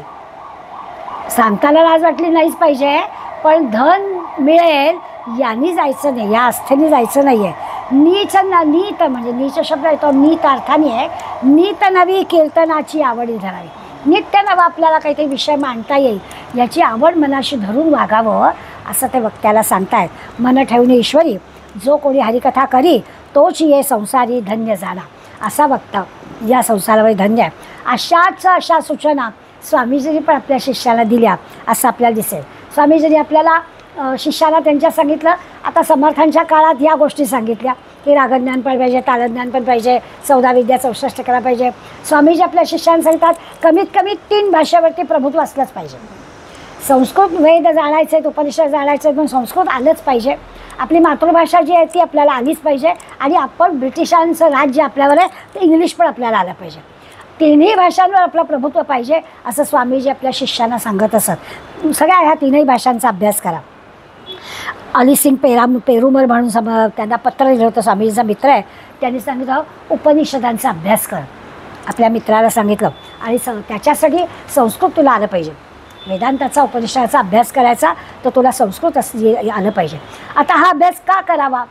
सांगताना लाज वाटली नाहीच पाहिजे, पण धन मिळेल यांनी जायचं नाही, या आस्थेने जायचं नाही आहे. नीच नीत म्हणजे नीच शब्द येतो नीत अर्थाने आहे. नीत नवी कीर्तनाची आवडी धरावी. नित्य नवा आपल्याला काहीतरी विषय मांडता येईल याची आवड मनाशी धरून वागावं असं ते वक्त्याला सांगतायत. मन ठेवणे ईश्वरी, जो कोणी हरिकथा करी तोच ये संसारी धन्य झाला. असा वक्ता या संसारावर धन्य आहे. अशा सूचना स्वामीजींनी पण आपल्या शिष्याला दिल्या असं आपल्याला दिसेल. स्वामीजींनी आपल्याला शिष्याला त्यांच्या सांगितलं. आता समर्थांच्या काळात या गोष्टी सांगितल्या की रागज्ञान पण पाहिजे, तालज्ञान पण पाहिजे, 14 विद्या 64 करायला पाहिजे. स्वामीजी आपल्या शिष्यांना सांगतात कमीत कमी 3 भाषेवरती प्रभुत्व असलंच पाहिजे. संस्कृत वेद जाणायचे आहेत, उपनिषद जाणायचे आहेत, पण संस्कृत आलंच पाहिजे. आपली मातृभाषा जी आहे ती आपल्याला आलीच पाहिजे. आणि आपण ब्रिटिशांचं राज्य आपल्यावर आहे ते इंग्लिश पण आपल्याला आलं पाहिजे. 3ही भाषांवर आपलं प्रभुत्व पाहिजे असं स्वामीजी आपल्या शिष्यांना सांगत असत. सगळ्या ह्या 3ही भाषांचा अभ्यास करा. अलीसिंग पेरुमल म्हणून त्यांना पत्र लिहिलं होतं, स्वामीजीचा मित्र आहे, त्यांनी सांगितलं उपनिषदांचा अभ्यास कर. आपल्या मित्राला सांगितलं. आणि त्याच्यासाठी संस्कृत तुला आलं पाहिजे. वेदांताचा उपनिषदाचा अभ्यास करायचा तर तुला संस्कृत आलं पाहिजे. आता हा अभ्यास का करावा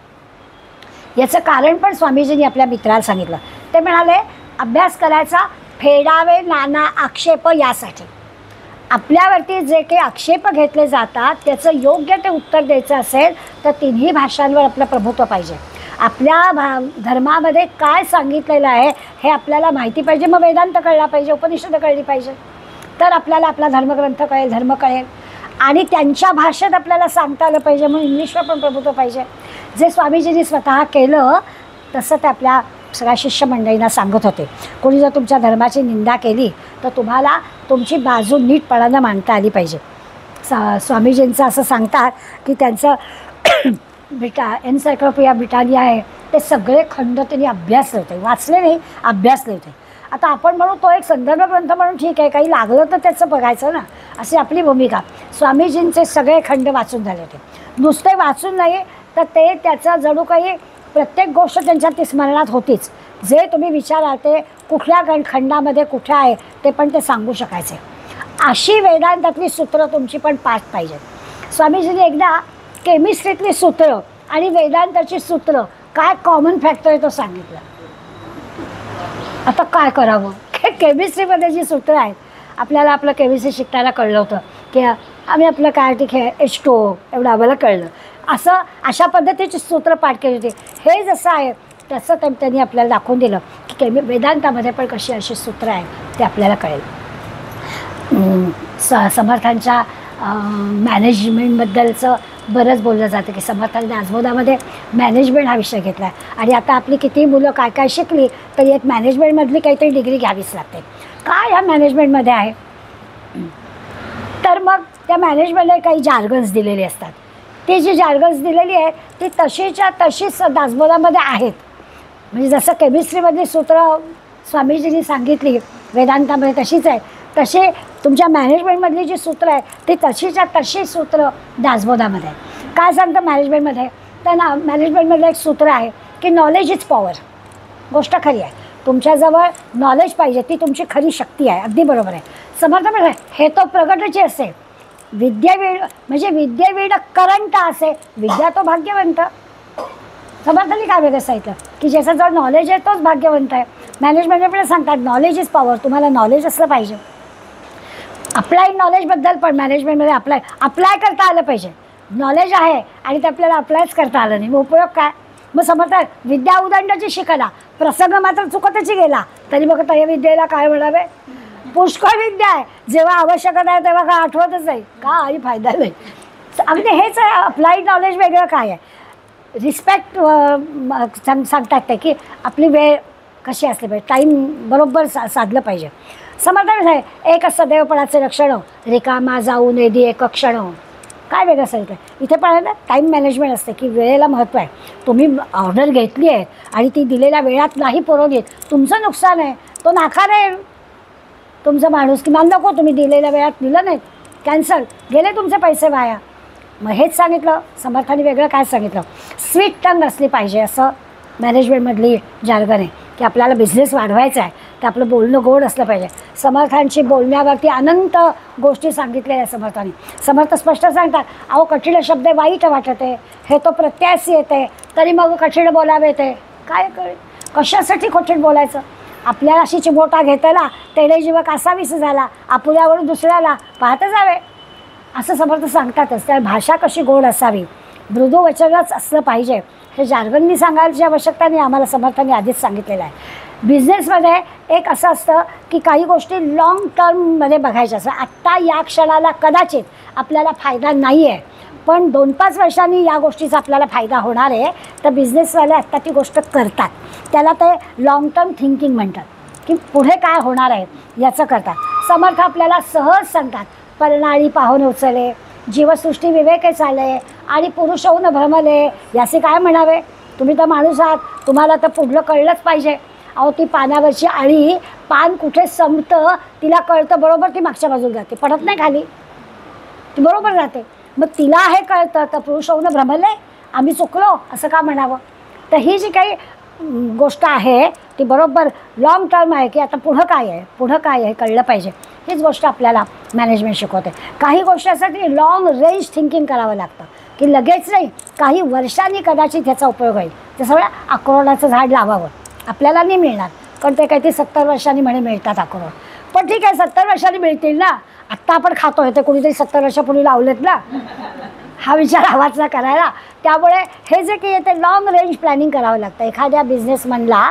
याचं कारण पण स्वामीजींनी आपल्या मित्राला सांगितलं. ते म्हणाले अभ्यास करायचा फेडावे नाना आक्षेप यासाठी. आपल्यावरती जे काही आक्षेप घेतले जातात त्याचं योग्य ते उत्तर द्यायचं असेल तर 3ही भाषांवर आपलं प्रभुत्व पाहिजे. आपल्या धर्मामध्ये काय सांगितलेलं आहे हे आपल्याला माहिती पाहिजे. मग वेदांत कळला पाहिजे, उपनिषद कळली पाहिजे, तर आपल्याला आपला धर्मग्रंथ कळेल, धर्म कळेल. आणि त्यांच्या भाषेत आपल्याला सांगता आलं पाहिजे. म्हणून इंग्लिशवर पण प्रभुत्व पाहिजे. जे स्वामीजींनी स्वतः केलं तसं ते आपल्या सगळ्या शिष्यमंडळींना सांगत होते. कोणी जर तुमच्या धर्माची निंदा केली तर तुम्हाला तुमची बाजू नीटपणानं मांडता आली पाहिजे. स्वामीजींचं असं सांगतात की त्यांचं एन्सायक्लोपीडिया ब्रिटानिया आहे ते सगळे खंड त्यांनी अभ्यासले होते, वाचले नाही, अभ्यासले होते. आता आपण म्हणू तो एक संदर्भ ग्रंथ म्हणून ठीक आहे, काही लागलं तर त्याचं बघायचं ना, अशी आपली भूमिका. स्वामीजींचे सगळे खंड वाचून झाले होते. नुसते वाचून नाही तर ते त्याचा जणू काही प्रत्येक गोष्ट त्यांच्या ती स्मरणात होतीच. जे तुम्ही विचाराल ते कुठल्या खंडामध्ये कुठे आहे ते पण ते सांगू शकायचे. अशी वेदांतातली सूत्र तुमची पण पाठ पाहिजे. स्वामीजींनी एकदा केमिस्ट्रीतली सूत्र आणि वेदांताची सूत्र काय कॉमन फॅक्टर आहे तो सांगितलं. आता काय करावं, केमिस्ट्रीमध्ये जी सूत्र आहेत आपल्याला आपलं केमिस्ट्री शिकताना कळलं होतं की आम्ही आपलं काय ठीक आहे H2O एवढं आम्हाला कळलं. अशा पद्धतीची सूत्र पाठ केली होती. हे जसं आहे तसं त्यांनी आपल्याला दाखवून दिलं की वेदांतामध्ये पण कशी अशी सूत्र आहेत ते आपल्याला कळेल. समर्थांच्या मॅनेजमेंटबद्दलचं बरंच बोललं जातं की समर्थांनी दासबोधामध्ये मॅनेजमेंट हा विषय घेतला आहे. आणि आता आपली किती मुलं काय काय शिकली तरी एक मॅनेजमेंटमधली काहीतरी डिग्री घ्यावीच लागते. काय ह्या मॅनेजमेंटमध्ये आहे तर मग त्या मॅनेजमेंटला काही जार्गन्स दिलेली असतात. ती जी जार्गन्स दिलेली आहे ती तशीच्या तशीच दासबोधामध्ये आहेत. म्हणजे जसं केमिस्ट्रीमधली सूत्र स्वामीजींनी सांगितली वेदांतामध्ये तशीच आहे, तसे तुमच्या मॅनेजमेंटमधली जी सूत्र आहे ती तशीच्या तशी सूत्र दासबोधामध्ये आहे. काय सांगतं मॅनेजमेंटमध्ये तर मॅनेजमेंटमधलं एक सूत्र आहे की नॉलेज इज पॉवर. गोष्ट खरी आहे, तुमच्याजवळ नॉलेज पाहिजे, ती तुमची खरी शक्ती आहे. अगदी बरोबर आहे. समर्थ म्हणजे हे तो प्रगटचे असे विद्यावीड म्हणजे विद्यावीड करंट असे विद्या तो भाग्यवंत. समर्थांनी काय वेगळं सांगितलं की ज्याच्याजवळ नॉलेज आहे तोच भाग्यवंत आहे. मॅनेजमेंटमध्ये सांगतात नॉलेज इज पॉवर. तुम्हाला नॉलेज असलं पाहिजे. अप्लाइड नॉलेजबद्दल पण मॅनेजमेंटमध्ये अप्लाय करता आलं पाहिजे. नॉलेज आहे आणि ते आपल्याला अप्लायच करता आलं नाही, मग उपयोग काय. मग समजतात विद्या उदंडाची शिकायला प्रसंग मात्र चुकतच गेला तरी मग त्या विद्येला काय म्हणावे. पुष्कळ विद्या आहे, जेव्हा आवश्यकता आहे तेव्हा काय आठवतच नाही, काही फायदा नाही. अगदी हेच आहे अप्लाइड नॉलेज. वेगळं काय आहे रिस्पेक्ट सांगतात ते की आपली वेळ कशी असली पाहिजे, टाईम बरोबर साधलं पाहिजे. समर्थ आहे एक सदैवपणाचे लक्षणं, रिकामा जाऊ नये दे एक क्षण. काय वेगळं सांगितलं इथे? पण आहे ना टाईम मॅनेजमेंट असते की वेळेला महत्त्व आहे. तुम्ही ऑर्डर घेतली आहे आणि ती दिलेल्या वेळात नाही पुरवलीत, तुमचं नुकसान आहे, तो नाकार आहे तुमचं माणूस की मान नको, तुम्ही दिलेल्या वेळात दिलं नाहीत, कॅन्सल, गेले तुमचे पैसे वाया. मग हेच सांगितलं समर्थाने. वेगळं काय सांगितलं? स्वीट टंग असली पाहिजे असं मॅनेजमेंटमधली जार्गन आहे की आपल्याला बिझनेस वाढवायचा आहे तर आपलं बोलणं गोड असलं पाहिजे. समर्थांची बोलण्यावरती अनंत गोष्टी सांगितलेल्या समर्थांनी. समर्थ स्पष्ट सांगतात, अहो कठीण शब्द वाईट वाटत आहे, हे तो प्रत्याशी येते तरी मग कठीण बोलावे ते काय कशासाठी कठीण बोलायचं? आपल्याला अशी चिमोटा घेताना तेडे जीव कासावीस झाला, आपुल्यावरून दुसऱ्याला पाहत जावे असं समर्थ सांगतातच. त्या भाषा कशी गोड असावी, मृदू वचनच असलं पाहिजे हे जार्गननी सांगायची आवश्यकता नाही, आम्हाला समर्थांनी आधीच सांगितलेलं आहे. बिझनेसमध्ये एक असं असतं की काही गोष्टी लाँग टर्ममध्ये बघायच्या असतात. आत्ता या क्षणाला कदाचित आपल्याला फायदा नाही आहे, पण 2-5 वर्षांनी या गोष्टीचा आपल्याला फायदा होणार आहे, तर बिझनेसवाले आत्ता ती गोष्ट करतात. त्याला ते लाँग टर्म थिंकिंग म्हणतात की पुढे काय होणार आहे याचं करतात. समर्थ आपल्याला सहज सांगतात, परनाळी पाहून उचले, जीवसृष्टी विवेके चाले आणि पुरुष होऊन भ्रमले, याचे काय म्हणावे? तुम्ही तर माणूस आहात, तुम्हाला तर पुढलं कळलंच पाहिजे. अहो ती पानावरची आळी, पान कुठे संपतं तिला कळतं बरोबर, ती मागच्या बाजूला जाते, पडत नाही खाली, ती बरोबर जाते. मग तिला हे कळतं तर पुरुष होऊन भ्रमले, आम्ही चुकलो असं का म्हणावं? तर ही जी काही गोष्ट आहे ती बरोबर लाँग टर्म आहे की आता पुढं काय आहे, पुढं काय आहे कळलं पाहिजे. हीच गोष्ट आपल्याला मॅनेजमेंट शिकवते. काही गोष्टी असतात की लाँग रेंज थिंकिंग करावं लागतं की लगेच नाही, काही वर्षांनी कदाचित ह्याचा उपयोग होईल. जसं अक्रोडाचं झाड लावावं, आपल्याला नाही मिळणार कारण ते काहीतरी 70 वर्षांनी म्हणे मिळतात अक्रोड. पण ठीक आहे 70 वर्षांनी मिळतील ना, आत्ता आपण खातोय ते कोणीतरी 70 वर्षापूर्वी लावलेत ना, हा विचार हवाच ना करायला. त्यामुळे हे जे काही ते लाँग रेंज प्लॅनिंग करावं लागतं. एखाद्या बिझनेसमनला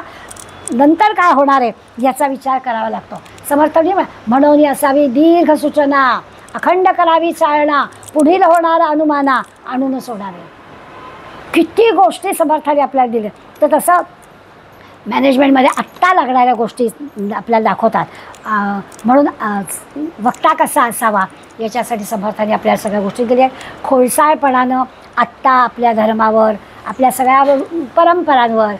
नंतर काय होणार आहे याचा विचार करावा लागतो. समर्थांनी म्हणून असावी दीर्घ सूचना, अखंड करावी चालना, पुढील होणारा अनुमाना आणून सोडावे. किती गोष्टी समर्थाने आपल्याला दिल्या. तर तसं मॅनेजमेंटमध्ये आत्ता लागणाऱ्या गोष्टी आपल्याला दाखवतात. म्हणून वक्ता कसा असावा याच्यासाठी समर्थाने आपल्याला सगळ्या गोष्टी दिल्या आहेत. खोडसाळपणानं आत्ता आपल्या धर्मावर, आपल्या सगळ्या परंपरांवर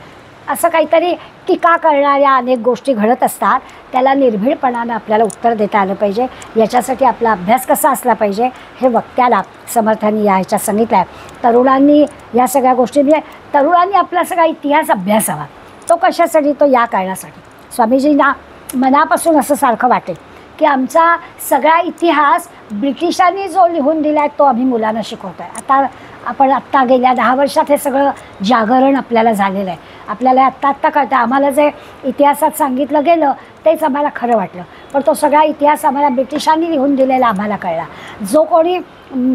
असं काहीतरी टीका करणाऱ्या अनेक गोष्टी घडत असतात, त्याला निर्भीडपणानं आपल्याला उत्तर देता आलं पाहिजे. याच्यासाठी आपला अभ्यास कसा असला पाहिजे हे वक्त्याला समर्थांनी या ह्याच्यात सांगितलं आहे. तरुणांनी या सगळ्या गोष्टी म्हणजे तरुणांनी आपला सगळा इतिहास अभ्यासावा. तो कशासाठी? तो या कारणासाठी. स्वामीजींना मनापासून असं सारखं वाटेल की आमचा सगळा इतिहास ब्रिटिशांनी जो लिहून दिला आहे तो आम्ही मुलांना शिकवतो आहे. आता आपण आत्ता गेल्या 10 वर्षात हे सगळं जागरण आपल्याला झालेलं आहे. आपल्याला आत्ता कळतं. आम्हाला जे इतिहासात सांगितलं गेलं तेच आम्हाला खरं वाटलं, पण तो सगळा इतिहास आम्हाला ब्रिटिशांनी लिहून दिलेला आम्हाला कळला. जो कोणी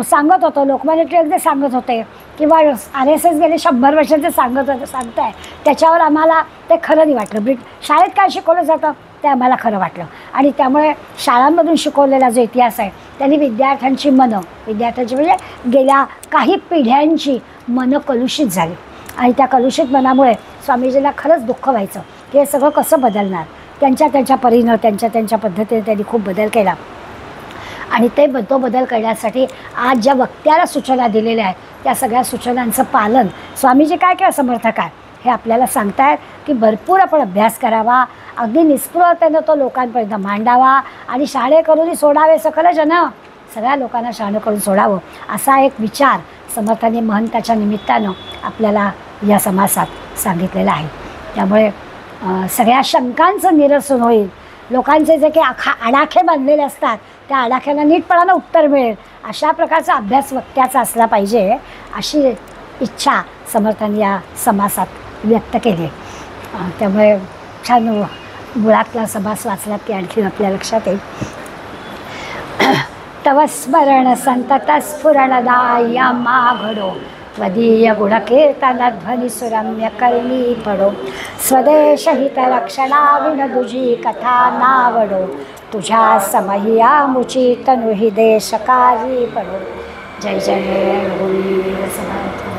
सांगत होतं, लोकमान्य टिळक जे सांगत होते किंवा RSS गेले 100 वर्षाचे सांगत आहे त्याच्यावर आम्हाला ते खरं नाही वाटलं. शाळेत काय शिकवलं जातं ते आम्हाला खरं वाटलं. आणि त्यामुळे शाळांमधून शिकवलेला जो इतिहास आहे त्यांनी विद्यार्थ्यांची म्हणजे गेल्या काही पिढ्यांची मनं कलुषित झाली. आणि त्या कलुषित मनामुळे स्वामीजींना खरंच दुःख व्हायचं की हे सगळं कसं बदलणार. त्यांच्या परीनं त्यांच्या पद्धतीने त्यांनी खूप बदल केला. आणि तो बदल करण्यासाठी आज ज्या वक्त्याला सूचना दिलेल्या आहेत त्या सगळ्या सूचनांचं पालन स्वामीजी काय केलं समर्थक आहे हे आपल्याला सांगतायत की भरपूर आपण अभ्यास करावा, अगदी निस्पृहतेनं तो लोकांपर्यंत मांडावा आणि शाळे करून सोडावे सकल जन, सगळ्या लोकांना शाळं करून सोडावं असा एक विचार समर्थांनी महंताच्या निमित्तानं आपल्याला या समासात सांगितलेला आहे. त्यामुळे सगळ्या शंकांचं निरसन होईल. लोकांचे जे काही आडाखे बांधलेले असतात त्या आडाख्यांना नीटपणानं उत्तर मिळेल अशा प्रकारचा अभ्यास वक्त्याचा असला पाहिजे अशी इच्छा समर्थांनी या समासात व्यक्त केली. त्यामुळे छान मुळातला समास वाचलात की आणखी आपल्या लक्षात येईल. तव स्मरण संतत स्फुरणदाय माघडो, त्वदीय गुणकीर्तन ध्वनी सुरम्य कर्मी पडो, स्वदेश हित रक्षणा विनदुजी कथा नावडो, तुझ्या समहिया मुची तनु हि देशकारी पडो. जय जय रघुवीर समर्थ.